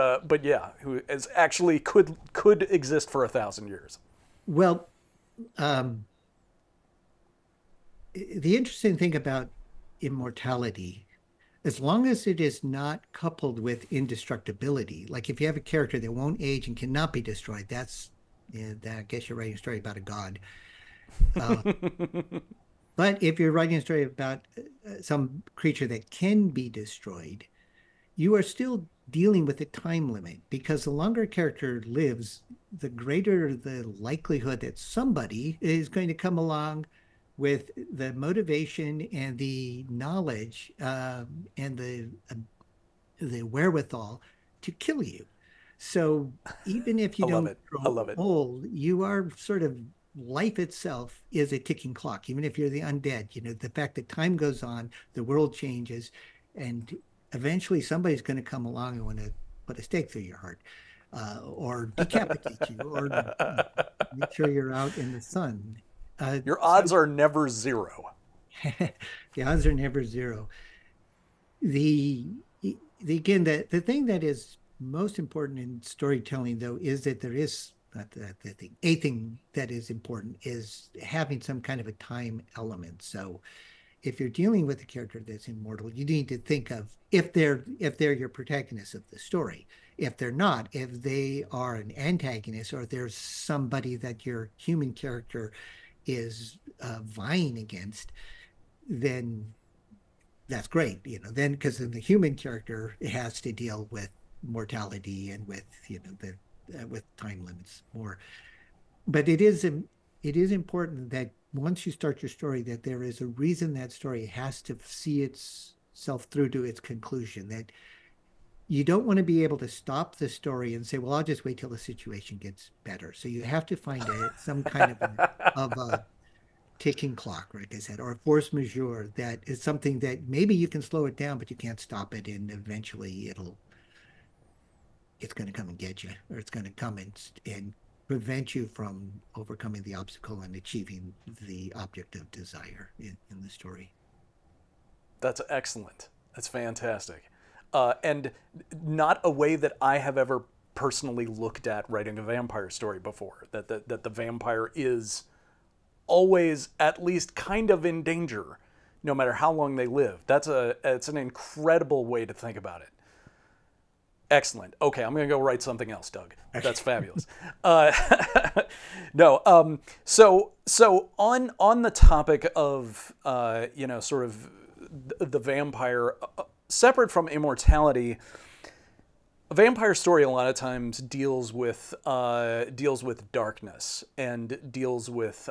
yeah, who is actually could exist for 1,000 years. Well, um, the interesting thing about immortality, as long as it is not coupled with indestructibility, like if you have a character that won't age and cannot be destroyed, that's, yeah, I guess you're writing a story about a god. Uh, but if you're writing a story about some creature that can be destroyed, you are still dealing with a time limit, because the longer a character lives, the greater the likelihood that somebody is going to come along with the motivation and the knowledge and the wherewithal to kill you. So even if you I love don't it. I grow love it. old, you are sort of life itself is a ticking clock. Even if you're the undead, the fact that time goes on, the world changes, and eventually somebody's going to come along and want to put a stake through your heart, or decapitate you, or make sure you're out in the sun. Your So odds are never zero. the odds are never zero. The, again, the thing that is most important in storytelling, though, is that there is not the thing. A thing that is important is having some kind of a time element. So if you're dealing with a character that's immortal, you need to think of if they're your protagonist of the story. If they're not, if they are an antagonist, or if there's somebody that your human character is vying against, then that's great. Then, because then the human character has to deal with mortality and with the with time limits more. But it is important that once you start your story, that there is a reason that story has to see itself through to its conclusion. That you don't want to be able to stop the story and say, well, I'll just wait till the situation gets better. So you have to find some kind of a ticking clock, like I said, or a force majeure that is something that maybe you can slow it down, but you can't stop it, and eventually it's going to come and get you, or it's going to come and prevent you from overcoming the obstacle and achieving the object of desire in the story. That's excellent. That's fantastic. And not a way that I have ever personally looked at writing a vampire story before. That the vampire is always at least kind of in danger, no matter how long they live. It's an incredible way to think about it. Excellent. Okay, I'm going to go write something else, Doug. That's fabulous. No. So on the topic of sort of the vampire, separate from immortality, a vampire story a lot of times deals with darkness and deals with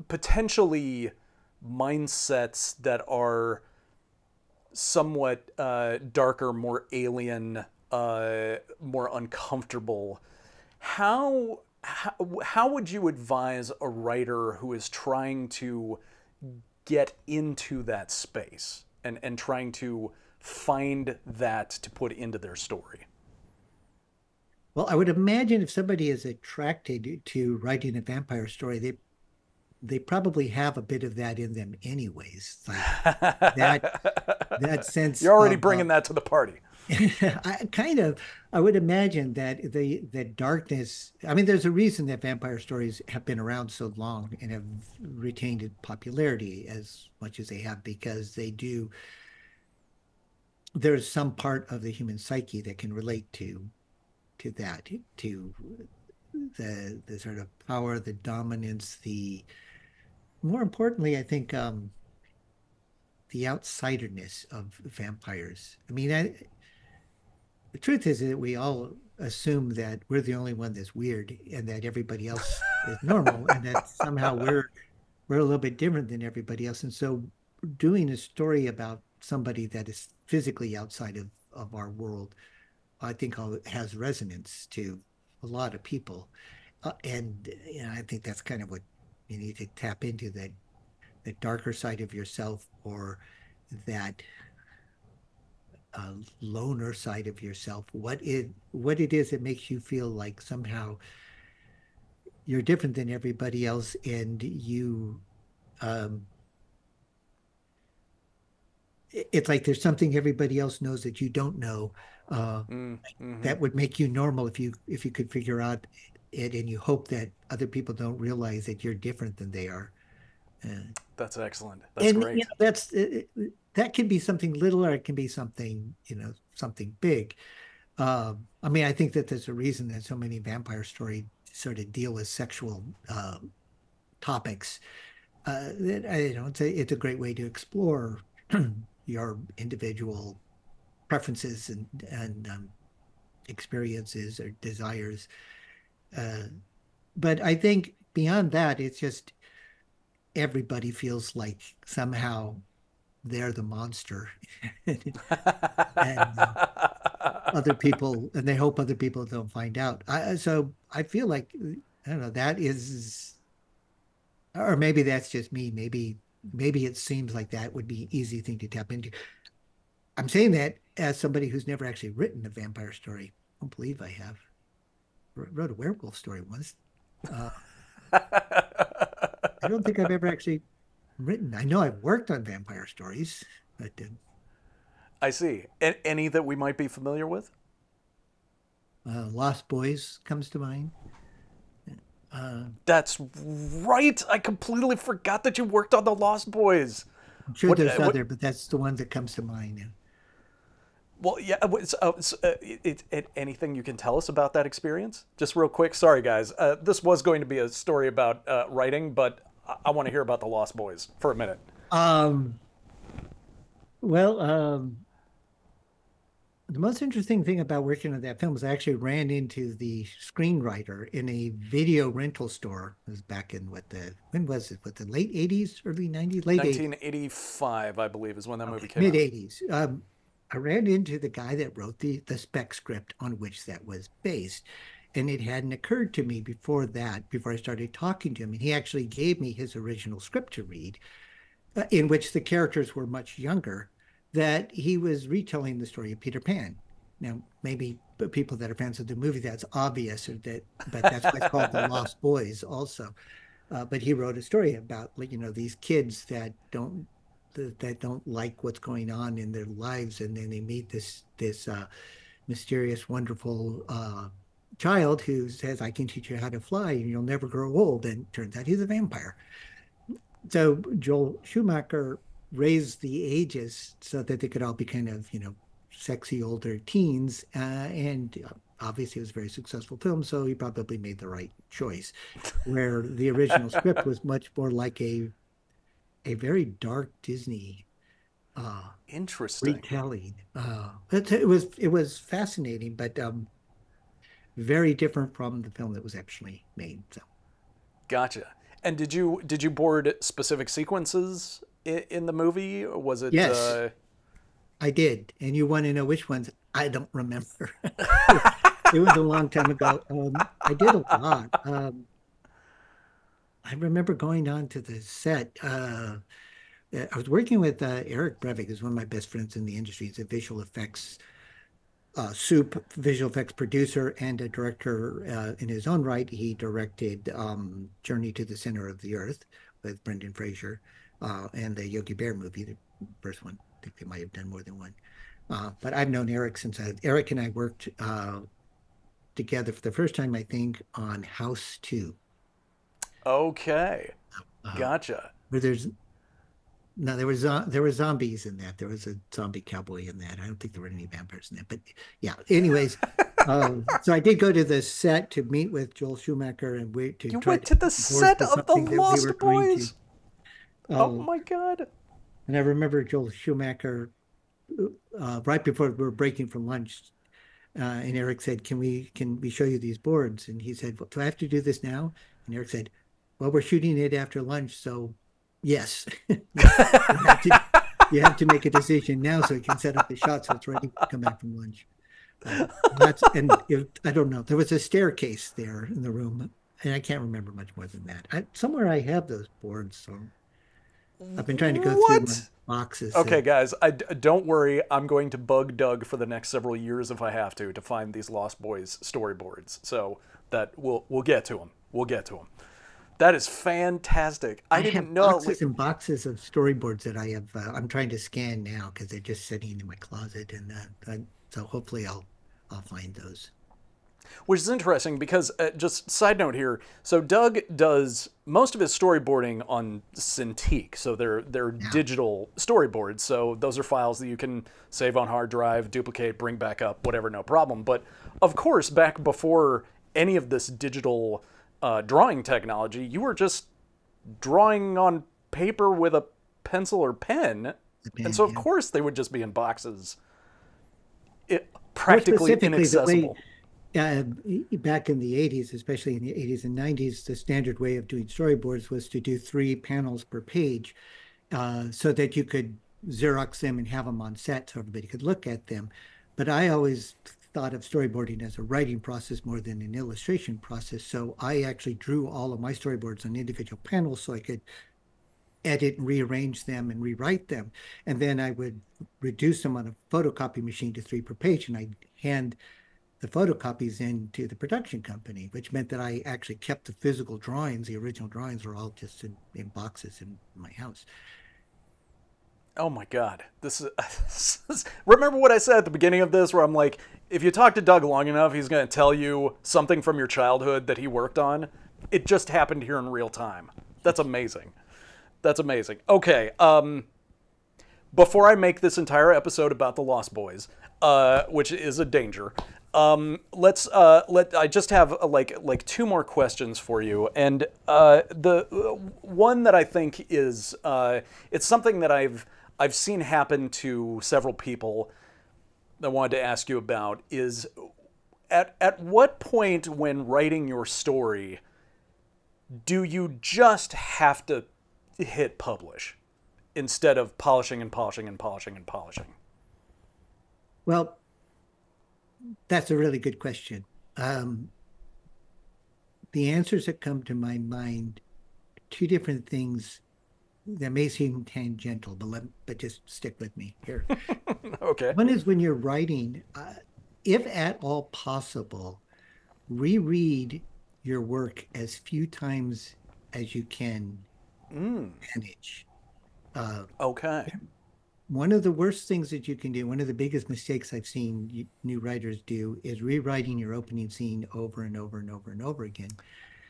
potentially mindsets that are somewhat darker, more alien, more uncomfortable. How would you advise a writer who is trying to get into that space and trying to find that to put into their story? Well, I would imagine if somebody is attracted to writing a vampire story, they probably have a bit of that in them anyways. Like that sense You're already of bringing that to the party. I would imagine that the darkness. I mean, there's a reason that vampire stories have been around so long and have retained popularity as much as they have, because there's some part of the human psyche that can relate to that, to the sort of power, the dominance, the more importantly, I think, the outsiderness of vampires. I mean, the truth is that we all assume that we're the only one that's weird and that everybody else is normal, and that somehow we're a little bit different than everybody else. And so doing a story about somebody that is physically outside of our world, I think has resonance to a lot of people. And I think that's kind of what you need to tap into, that darker side of yourself, or that loner side of yourself. What it is that makes you feel like somehow you're different than everybody else, and it's like there's something everybody else knows that you don't know, that would make you normal if you could figure out it, and you hope that other people don't realize that you're different than they are. That's excellent. That's great. That can be something little, or it can be something big. I mean, I think that there's a reason that so many vampire stories sort of deal with sexual topics. It's a great way to explore your individual preferences and experiences or desires. But I think beyond that, it's just everybody feels like somehow they're the monster, and other people, and they hope other people don't find out. So I feel like, I don't know, that is, or maybe that's just me. Maybe it seems like that would be an easy thing to tap into. I'm saying that as somebody who's never actually written a vampire story. I don't believe I have. Wrote a werewolf story once. Uh, I don't think I've ever actually written. I know I've worked on vampire stories, but I see. Any that we might be familiar with? Lost Boys comes to mind. Uh, That's right. I completely forgot that you worked on the Lost Boys. I'm sure What? there's What? other, but that's the one that comes to mind. Well, yeah. Anything you can tell us about that experience? Just real quick. Sorry, guys. This was going to be a story about writing, but I want to hear about the Lost Boys for a minute. Um, well, the most interesting thing about working on that film is I actually ran into the screenwriter in a video rental store. It was back in when was it? What, the late 80s, early 90s? Late 80s. 1985, I believe, is when that movie came Mid out. 80s. I ran into the guy that wrote the spec script on which that was based. And it hadn't occurred to me before that, before I started talking to him. And he actually gave me his original script to read, in which the characters were much younger, that he was retelling the story of Peter Pan. Now, maybe people that are fans of the movie, that's obvious, but that's why it's called The Lost Boys also. But he wrote a story about, these kids that don't like what's going on in their lives, and then they meet this mysterious, wonderful child who says, "I can teach you how to fly, and you'll never grow old." And turns out he's a vampire. So Joel Schumacher raised the ages so that they could all be kind of, sexy older teens. And obviously it was a very successful film, so he probably made the right choice. Where the original script was much more like a very dark Disney Interesting. retelling. It was fascinating, but very different from the film that was actually made. So Gotcha. And did you board specific sequences in the movie? Or was it? yes, I did. And you want to know which ones? I don't remember. It was a long time ago. I did a lot. I remember going on to the set. I was working with Eric Brevik, who's one of my best friends in the industry. He's a visual effects visual effects producer and a director in his own right. He directed Journey to the Center of the Earth with Brendan Fraser and the Yogi Bear movie, the first one. I think they might have done more than one. But I've known Eric since Eric and I worked together for the first time, I think, on House 2. Okay. Uh, Gotcha. where there's No, there were zombies in that. There was a zombie cowboy in that. I don't think there were any vampires in that. But yeah, anyways, so I did go to the set to meet with Joel Schumacher and to You try went to to the board set for of the something that we Lost were going Boys. to. Oh my God. And I remember Joel Schumacher right before we were breaking from lunch, and Eric said, "Can we show you these boards?" And he said, "Well, do I have to do this now?" And Eric said, "Well, we're shooting it after lunch, so yes, you have to make a decision now so you can set up the shot so it's ready to come back from lunch." I don't know. There was a staircase there in the room, and I can't remember much more than that. Somewhere I have those boards, so I've been trying to go through my What? boxes. Okay, guys, don't worry. I'm going to bug Doug for the next several years if I have to find these Lost Boys storyboards. So that we'll get to them. We'll get to them. That is fantastic. I I didn't have know. boxes and boxes of storyboards that I have. I'm trying to scan now because they're just sitting in my closet, and so hopefully I'll find those. Which is interesting because, just side note here, so Doug does most of his storyboarding on Cintiq, so they're Yeah. digital storyboards, so those are files that you can save on hard drive, duplicate, bring back up, whatever, no problem. But of course, back before any of this digital drawing technology, you were just drawing on paper with a pencil or pen, and so of Yeah. course they would just be in boxes, More practically specifically, the way inaccessible. back in the 80s, especially in the 80s and 90s, the standard way of doing storyboards was to do 3 panels per page, so that you could Xerox them and have them on set so everybody could look at them. But I always thought of storyboarding as a writing process more than an illustration process. So I actually drew all of my storyboards on individual panels so I could edit and rearrange them and rewrite them. And then I would reduce them on a photocopy machine to 3 per page, and I'd hand the photocopies into the production company, which meant that I actually kept the physical drawings. The original drawings were all just in boxes in my house. Oh my God. Remember what I said at the beginning of this, where I'm like, if you talk to Doug long enough, he's going to tell you something from your childhood that he worked on. It just happened here in real time. That's amazing. That's amazing. Okay. Before I make this entire episode about the Lost Boys, which is a danger, I just have like 2 more questions for you. And the one that I think is it's something that I've seen happen to several people that I wanted to ask you about is at what point when writing your story do you just have to hit publish instead of polishing and polishing and polishing and polishing? Well, that's a really good question. The answers that come to my mind, 2 different things that may seem tangential, but just stick with me here. Okay. One is when you're writing, if at all possible, reread your work as few times as you can manage. Okay. One of the worst things that you can do, one of the biggest mistakes I've seen new writers do, is rewriting your opening scene over and over and over and over again.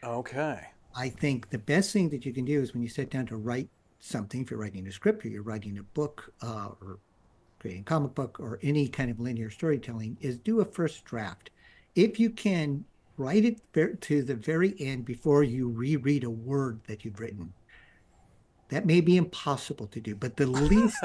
Okay. I think the best thing that you can do is when you sit down to write something, if you're writing a script or you're writing a book or creating a comic book or any kind of linear storytelling, is do a first draft. If you can, write it to the very end before you reread a word that you've written. That may be impossible to do, but the least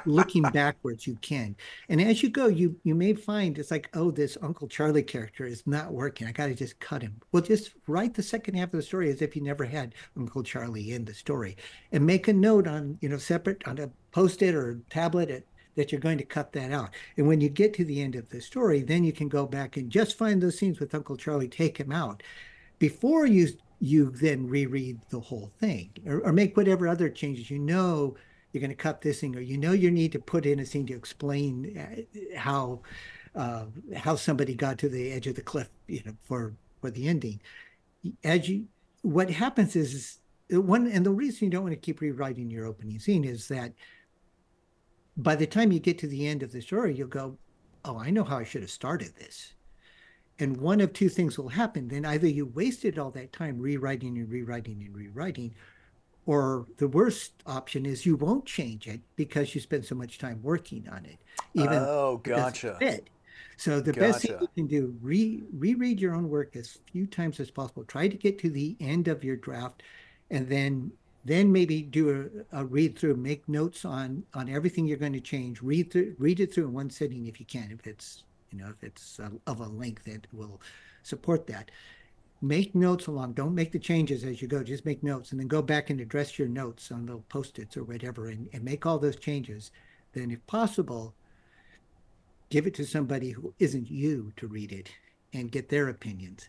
looking backwards you can. And as you go, you may find it's like, oh, this Uncle Charlie character is not working. I got to just cut him. Well, just write the second half of the story as if you never had Uncle Charlie in the story, and make a note on, separate on a Post-it or tablet that you're going to cut that out. And when you get to the end of the story, then you can go back and just find those scenes with Uncle Charlie, take him out before you then reread the whole thing, or make whatever other changes you're going to cut this thing, or you need to put in a scene to explain how somebody got to the edge of the cliff, for the ending. What happens is and the reason you don't want to keep rewriting your opening scene is that by the time you get to the end of the story, you'll go, oh, I know how I should have started this. And one of 2 things will happen. Then either you wasted all that time rewriting and rewriting and rewriting, or the worst option is you won't change it because you spend so much time working on it. Gotcha. So the best thing you can do, reread your own work as few times as possible. Try to get to the end of your draft, and then maybe do a read through, make notes on everything you're going to change. Read it through in one sitting if you can, if it's of a length that will support that. Make notes along. Don't make the changes as you go. Just make notes, and then go back and address your notes on little Post-its or whatever, and make all those changes. Then, if possible, give it to somebody who isn't you to read it and get their opinions.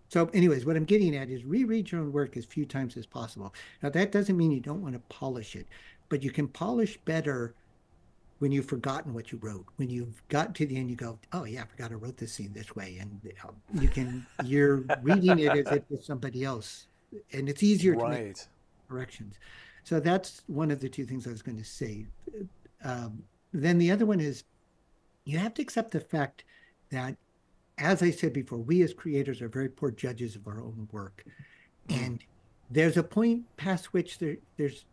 So anyways, what I'm getting at is reread your own work as few times as possible. Now, that doesn't mean you don't want to polish it, but you can polish better when you've forgotten what you wrote. When you've got to the end, you go, oh yeah, I forgot I wrote this scene this way. And you're reading it as if it's somebody else. And it's easier to make corrections. So that's one of the 2 things I was going to say. Then the other one is, you have to accept the fact that, as I said before, we as creators are very poor judges of our own work. And there's a point past which there's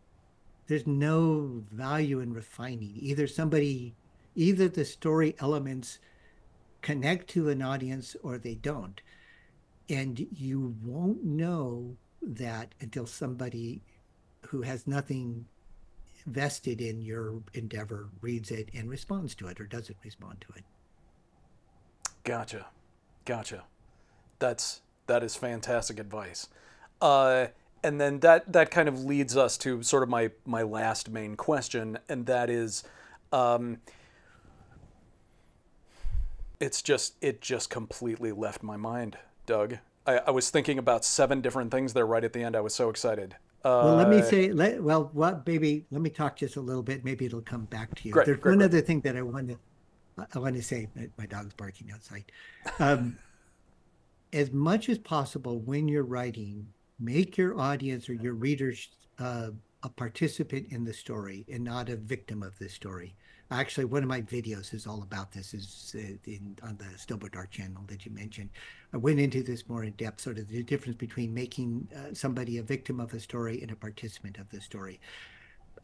no value in refining. Either the story elements connect to an audience or they don't. And you won't know that until somebody who has nothing vested in your endeavor reads it and responds to it or doesn't respond to it. Gotcha. That is fantastic advice. And then that kind of leads us to sort of my last main question, and that is, it just completely left my mind, Doug. I was thinking about 7 different things there right at the end. I was so excited. Well, let me Uh, say, well, what, baby, let me talk just a little bit. Maybe it'll come back to you. great, There's great, one great. other thing that I want to say. My dog's barking outside. Um, as much as possible, when you're writing, make your audience or your readers a participant in the story and not a victim of the story. Actually, one of my videos is all about this. Is on the STOBO Dark channel that you mentioned. I went into this more in depth, sort of the difference between making somebody a victim of a story and a participant of the story.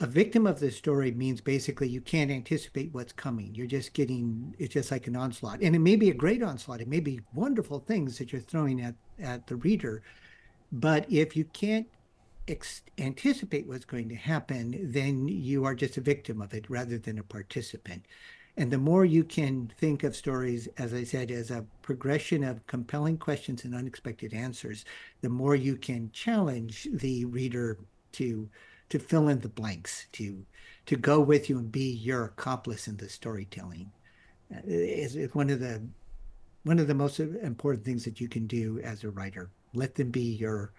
A victim of the story means basically you can't anticipate what's coming. You're just getting, it's just like an onslaught. And it may be a great onslaught. It may be wonderful things that you're throwing at the reader. But if you can't anticipate what's going to happen, then you are just a victim of it rather than a participant. And the more you can think of stories, as I said, as a progression of compelling questions and unexpected answers, the more you can challenge the reader to fill in the blanks, to go with you and be your accomplice in the storytelling. Is one of the most important things that you can do as a writer. Let them be your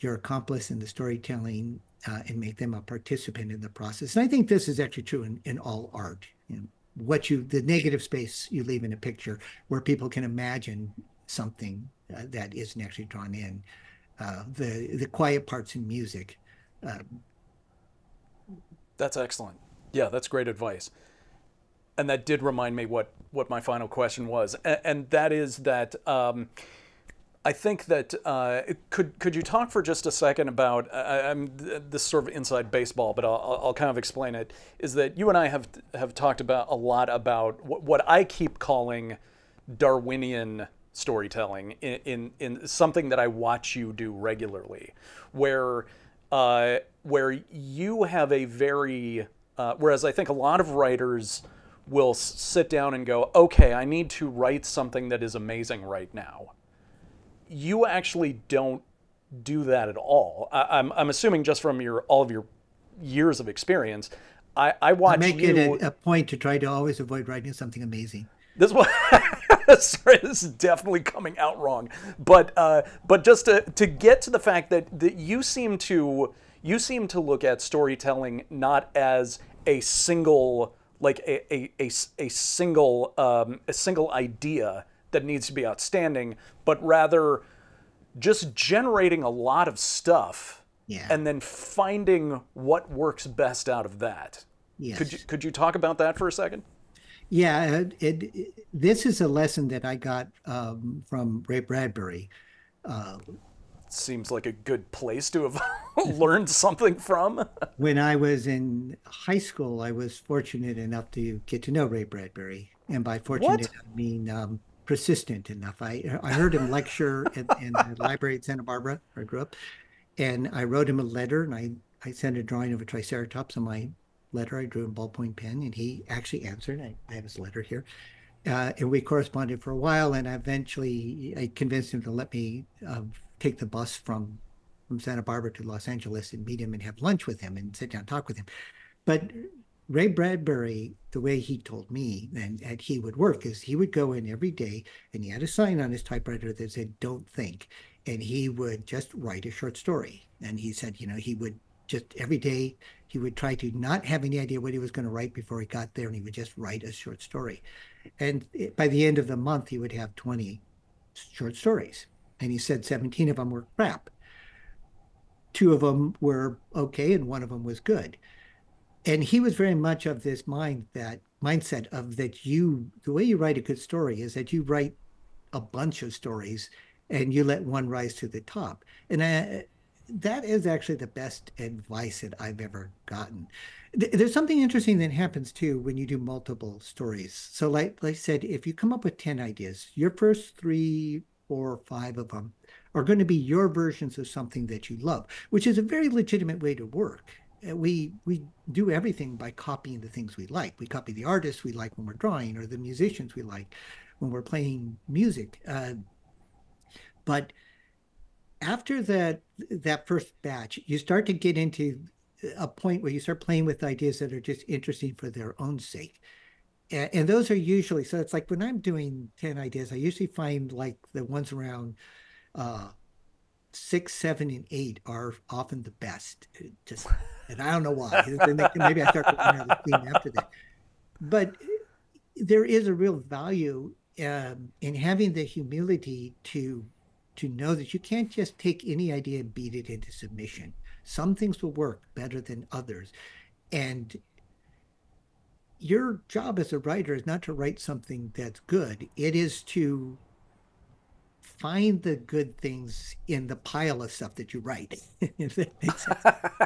accomplice in the storytelling and make them a participant in the process. And I think this is actually true in all art. You know, the negative space you leave in a picture where people can imagine something that isn't actually drawn in. The quiet parts in music. Uh, That's excellent. Yeah, that's great advice. And that did remind me what my final question was, and that is that I think that could you talk for just a second about I'm this sort of inside baseball, but I'll kind of explain it. Is that you and I have talked about a lot about what I keep calling Darwinian storytelling in something that I watch you do regularly, where you have a very whereas I think a lot of writers will sit down and go, okay, I need to write something that is amazing right now. You actually don't do that at all. I'm assuming just from all of your years of experience. I I watch make it you. a point to try to always avoid writing something amazing. This one, sorry, this is definitely coming out wrong. But just to get to the fact that you seem to look at storytelling not as a single like a single idea that needs to be outstanding, but rather just generating a lot of stuff Yeah. and then finding what works best out of that. Yes. Could you talk about that for a second? Yeah. This is a lesson that I got from Ray Bradbury. Uh, Seems like a good place to have learned something from. when I was in high school, I was fortunate enough to get to know Ray Bradbury. And by What? fortunate, I mean persistent enough. I heard him lecture in the library at Santa Barbara, where I grew up. And I wrote him a letter and I sent a drawing of a triceratops on my letter. I drew a ballpoint pen and he actually answered. I have his letter here. And we corresponded for a while. And eventually I convinced him to let me take the bus from Santa Barbara to Los Angeles and meet him and have lunch with him and sit down and talk with him. But Ray Bradbury, the way he told me and he would work is he would go in every day and he had a sign on his typewriter that said, "Don't think." And he would just write a short story. And he said, he would just every day, he would try to not have any idea what he was going to write before he got there. And he would just write a short story. And by the end of the month, he would have 20 short stories. And he said 17 of them were crap. Two of them were okay, and one of them was good. And he was very much of this mindset of that the way you write a good story is that you write a bunch of stories and you let one rise to the top. And that is actually the best advice that I've ever gotten. There's something interesting that happens too when you do multiple stories. So like I said, if you come up with 10 ideas, your first 3, 4, 5 of them are going to be your versions of something that you love, which is a very legitimate way to work. We do everything by copying the things we like. We copy the artists we like when we're drawing, or the musicians we like when we're playing music. But after that first batch, you start to get into a point where you start playing with ideas that are just interesting for their own sake. And those are usually, so it's like when I'm doing 10 ideas, I usually find like the ones around uh, 6, 7, and 8 are often the best. Just, and I don't know why. Then maybe I start to run out of steam after that. But there is a real value in having the humility to know that you can't just take any idea and beat it into submission. Some things will work better than others. And your job as a writer is not to write something that's good. It is to find the good things in the pile of stuff that you write. If that makes sense.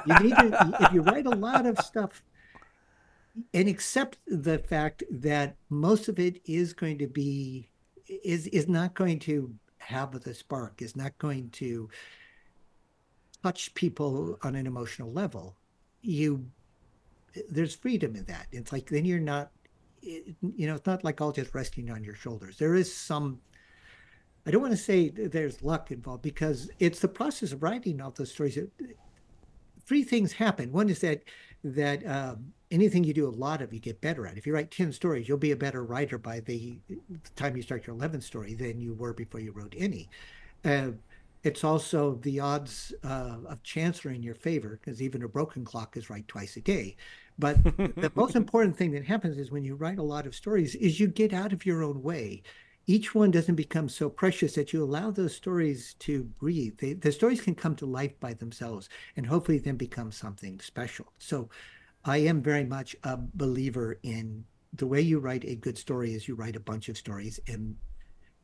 You need to, if you write a lot of stuff and accept the fact that most of it is going to be, is not going to have the spark, is not going to touch people on an emotional level. You, there's freedom in that. It's like, then you're not, it's not like all just resting on your shoulders. There is some, I don't want to say there's luck involved, because it's the process of writing all those stories. Three things happen. One is that anything you do a lot of, you get better at. If you write 10 stories, you'll be a better writer by the time you start your 11th story than you were before you wrote any. Uh, it's also the odds of chance are in your favor, because even a broken clock is right twice a day. But the most important thing that happens is when you write a lot of stories is you get out of your own way. Each one doesn't become so precious that you allow those stories to breathe. The stories can come to life by themselves and hopefully then become something special. So I am very much a believer in the way you write a good story is you write a bunch of stories and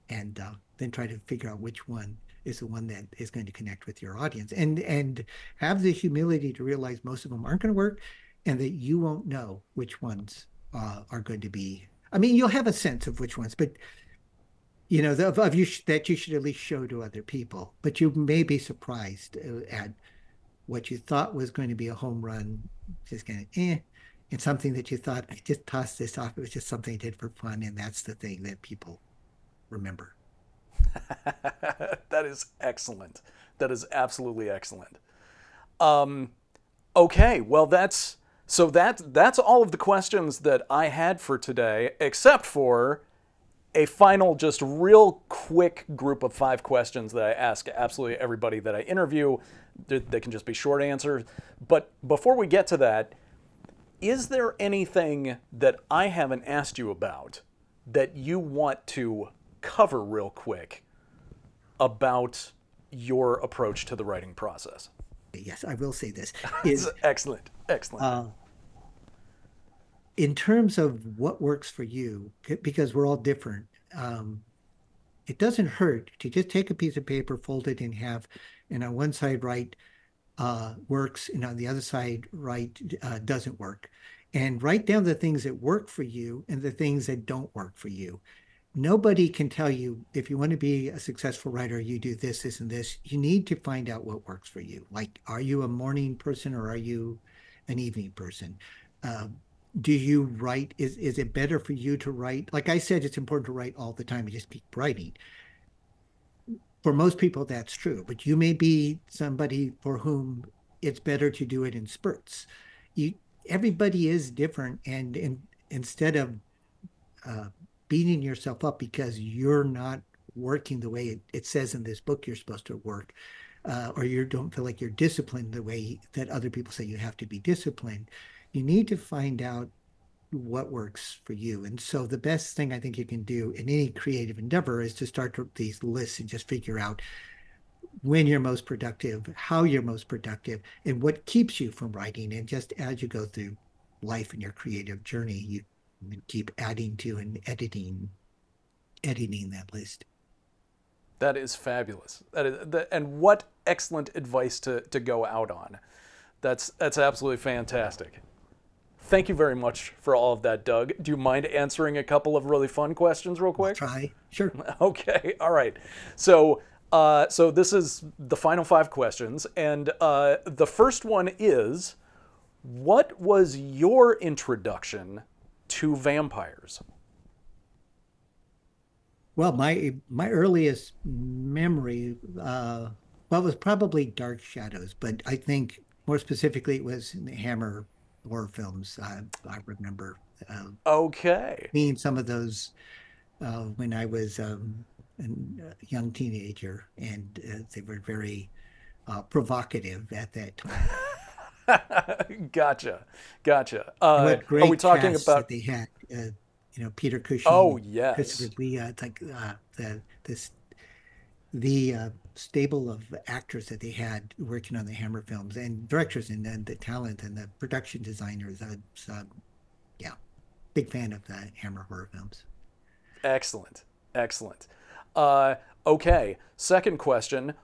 then try to figure out which one is the one that is going to connect with your audience, and have the humility to realize most of them aren't going to work, and that you won't know which ones are going to be. I mean, you'll have a sense of which ones, but of you that you should at least show to other people. But you may be surprised at what you thought was going to be a home run, just kind of and something that you thought, I just tossed this off. It was just something I did for fun, and that's the thing that people remember. That is excellent. That is absolutely excellent. Okay, well that's all of the questions that I had for today, except for a final, just real quick group of 5 questions that I ask absolutely everybody that I interview. They can just be short answers. But before we get to that, is there anything that I haven't asked you about that you want to cover real quick about your approach to the writing process? Yes, I will say this. Excellent. Excellent. In terms of what works for you, because we're all different, it doesn't hurt to just take a piece of paper, fold it in half, and on one side write works, and on the other side write doesn't work. And write down the things that work for you and the things that don't work for you. Nobody can tell you, if you want to be a successful writer, you do this, this, and this. You need to find out what works for you. Like, are you a morning person or are you an evening person? Do you write? Is it better for you to write? Like I said, it's important to write all the time and just keep writing. For most people, that's true, but you may be somebody for whom it's better to do it in spurts. Everybody is different, and instead of beating yourself up because you're not working the way it says in this book you're supposed to work, or you don't feel like you're disciplined the way that other people say you have to be disciplined, you need to find out what works for you. And so the best thing I think you can do in any creative endeavor is to start these lists and just figure out when you're most productive, how you're most productive, and what keeps you from writing. And just as you go through life and your creative journey, you keep adding to and editing that list. That is fabulous. And what excellent advice to go out on. That's absolutely fantastic. Thank you very much for all of that, Doug. Do you mind answering a couple of really fun questions real quick? I'll try. Sure. Okay. All right. So this is the final 5 questions. And the first one is, what was your introduction to vampires? Well, my earliest memory, was probably Dark Shadows, but I think more specifically it was in the Hammer horror films. I remember Okay. Seeing some of those when I was a young teenager, and they were very provocative at that time. Gotcha. Gotcha. What Are we great talking casts that about? they had. Peter Oh, Cushing, Christopher yes. Lee. It's like the stable of actors that they had working on the Hammer films, and directors, and then the talent and the production designers. Yeah, big fan of the Hammer horror films. Excellent. Excellent. Okay. Second question.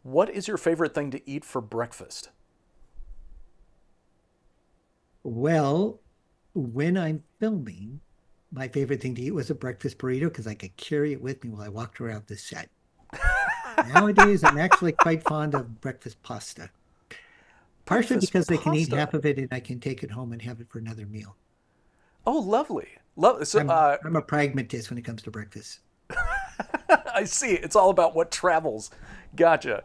What is your favorite thing to eat for breakfast? Well, when I'm filming, my favorite thing to eat was a breakfast burrito because I could carry it with me while I walked around the set. Nowadays, I'm actually quite fond of breakfast pasta, partially Breakfast because I can eat pasta. half of it and I can take it home and have it for another meal. Oh, lovely. Love. So, I'm a pragmatist when it comes to breakfast. I see. It's all about what travels. Gotcha.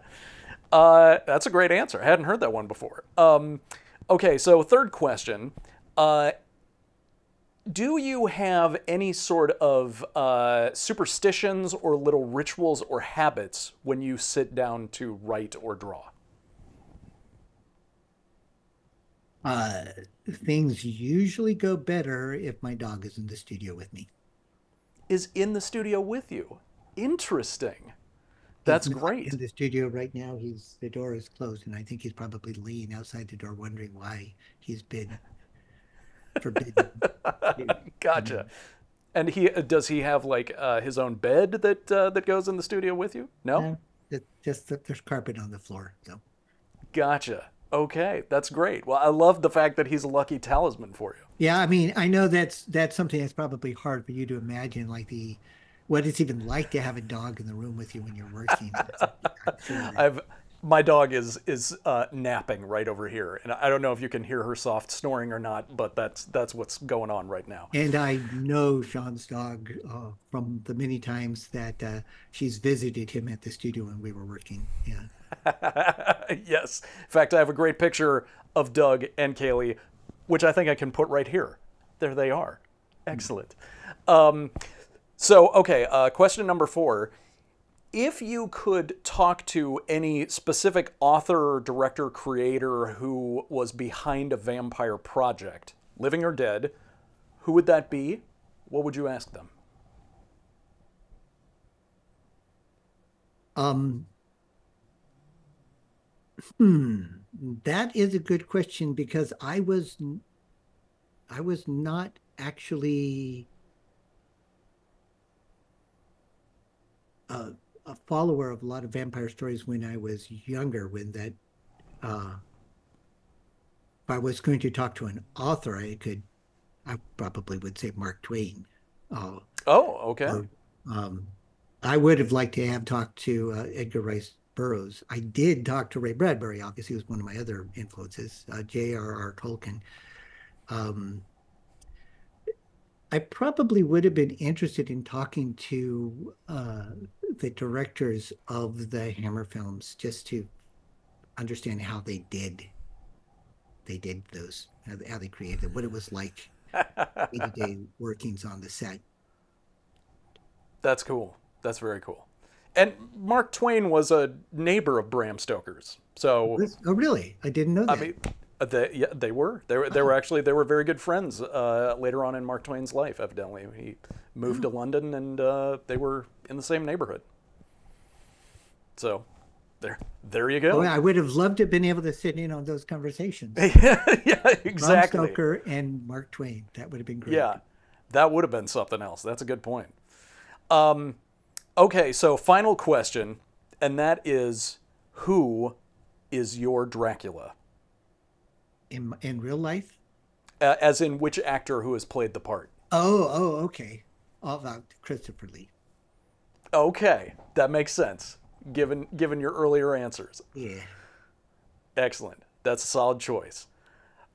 That's a great answer. I hadn't heard that one before. Okay, so third question. Do you have any sort of superstitions or little rituals or habits when you sit down to write or draw? Uh, Things usually go better if my dog is in the studio with me. Is in the studio with you. Interesting. He's That's not great. in the studio right now. The door is closed, and I think he's probably laying outside the door, wondering why he's been forbidden. Gotcha. And he does he have like his own bed that goes in the studio with you? No? No, just that there's carpet on the floor. So Gotcha. Okay, that's great. Well, I love the fact that he's a lucky talisman for you. yeah, I mean, I know that's something that's probably hard for you to imagine, like the what it's even like to have a dog in the room with you when you're working. I'm sure that. I've my dog is napping right over here, and I don't know if you can hear her soft snoring or not, but that's what's going on right now. And I know Sean's dog from the many times that she's visited him at the studio when we were working. Yeah. Yes. In fact, I have a great picture of Doug and Kaylee, which I think I can put right here. There they are. Excellent. Okay, question number 4. If you could talk to any specific author, director, creator who was behind a vampire project, living or dead, who would that be? What would you ask them? Um, that is a good question because I was not actually a follower of a lot of vampire stories when I was younger. Uh, if I was going to talk to an author, I probably would say Mark Twain. Uh, Oh, okay. or I would have liked to have talked to Edgar Rice Burroughs. I did talk to Ray Bradbury, obviously, he was one of my other influences, J.R.R. Tolkien. Um, I probably would have been interested in talking to the directors of the Hammer films just to understand how they did those, how they created them, what it was like day-to-day workings on the set. That's cool. That's very cool. And Mark Twain was a neighbor of Bram Stoker's. So, Oh, really? I didn't know I that. mean, they were. They were very good friends later on in Mark Twain's life, evidently. He moved to London and they were in the same neighborhood. So, there you Oh, go. I would have loved to have been able to sit in on those conversations. Yeah, Bram exactly. Stoker and Mark Twain. That would have been great. Yeah, that would have been something else. That's a good point. Okay, so final question, and that is, who is your Dracula? In real life? As in which actor who has played the part? Okay. All about Christopher Lee. Okay, that makes sense, given your earlier answers. Yeah. Excellent. That's a solid choice.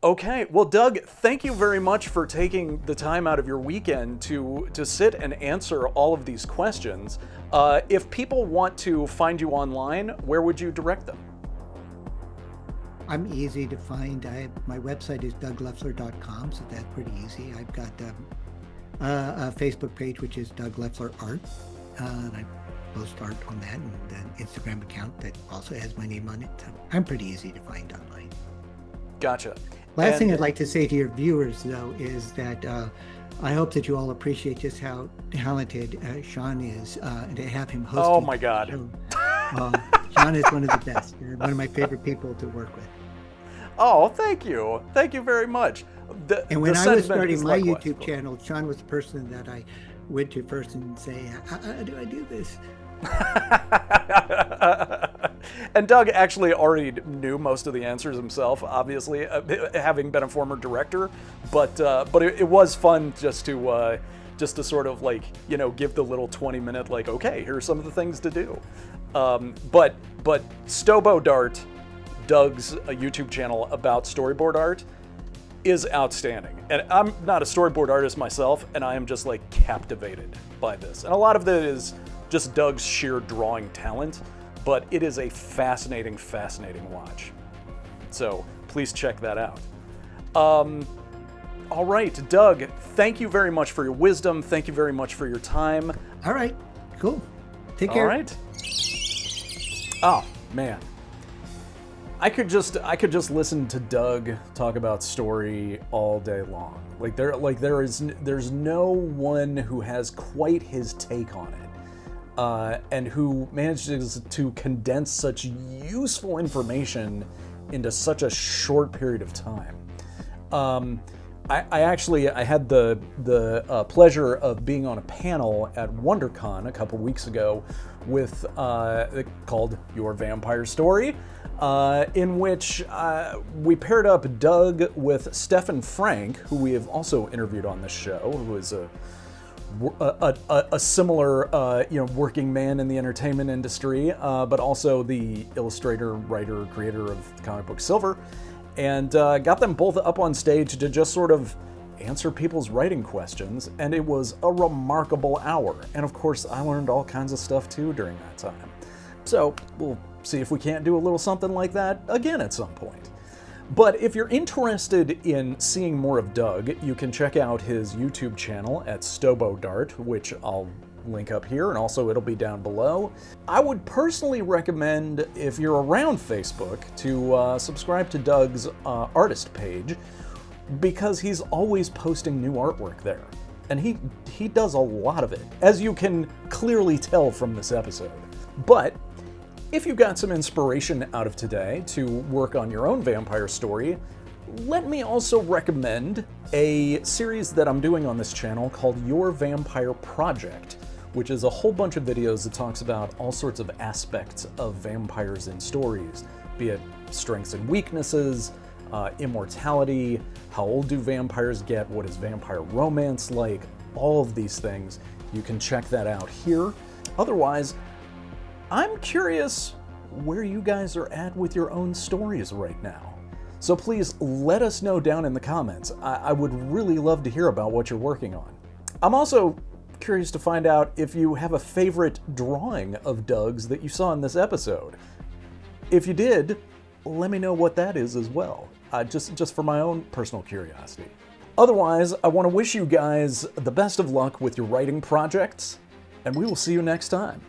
Okay, well, Doug, thank you very much for taking the time out of your weekend to sit and answer all of these questions. If people want to find you online, where would you direct them? I'm easy to find. My website is douglefler.com, so that's pretty easy. I've got a Facebook page, which is Doug Lefler Art. And I post art on that, and an Instagram account that also has my name on it. So I'm pretty easy to find online. Gotcha. Last thing I'd like to say to your viewers, though, is that I hope that you all appreciate just how talented Sean is, and to have him host. Oh my God. Sean is one of the best, and one of my favorite people to work with. Oh, thank you. Thank you very much. And when I was starting my YouTube channel, Sean was the person that I went to first and say, how do I do this? And Doug actually already knew most of the answers himself, obviously, having been a former director. But it was fun just to sort of, like, you know, give the little 20-minute, like, okay, here's some of the things to do. But STOBO Dart, Doug's YouTube channel about storyboard art, is outstanding. And I'm not a storyboard artist myself, and I am just, like, captivated by this. And a lot of it is just Doug's sheer drawing talent, but it is a fascinating, fascinating watch. So please check that out. All right, Doug, thank you very much for your wisdom. Thank you very much for your time. All right, cool. Take care. All right. Oh, man. I could just listen to Doug talk about story all day long. There's no one who has quite his take on it, and who manages to condense such useful information into such a short period of time. I had the pleasure of being on a panel at WonderCon a couple weeks ago with called Your Vampire Story. In which we paired up Doug with Stefan Frank, who we have also interviewed on this show, who is a similar working man in the entertainment industry, but also the illustrator, writer, creator of the comic book Silver, and got them both up on stage to just sort of answer people's writing questions, and it was a remarkable hour. And of course, I learned all kinds of stuff too during that time. So we'll see if we can't do a little something like that again at some point. But if you're interested in seeing more of Doug, you can check out his YouTube channel at STOBO Dart, which I'll link up here, and also it'll be down below. I would personally recommend, if you're around Facebook, to subscribe to Doug's artist page, because he's always posting new artwork there. And he does a lot of it, as you can clearly tell from this episode. But if you got some inspiration out of today to work on your own vampire story, let me also recommend a series that I'm doing on this channel called Your Vampire Project, which is a whole bunch of videos that talks about all sorts of aspects of vampires in stories, be it strengths and weaknesses, immortality, how old do vampires get, what is vampire romance like, all of these things. You can check that out here. Otherwise, I'm curious where you guys are at with your own stories right now. So please let us know down in the comments. I would really love to hear about what you're working on. I'm also curious to find out if you have a favorite drawing of Doug's that you saw in this episode. If you did, let me know what that is as well, just for my own personal curiosity. Otherwise, I want to wish you guys the best of luck with your writing projects, and we will see you next time.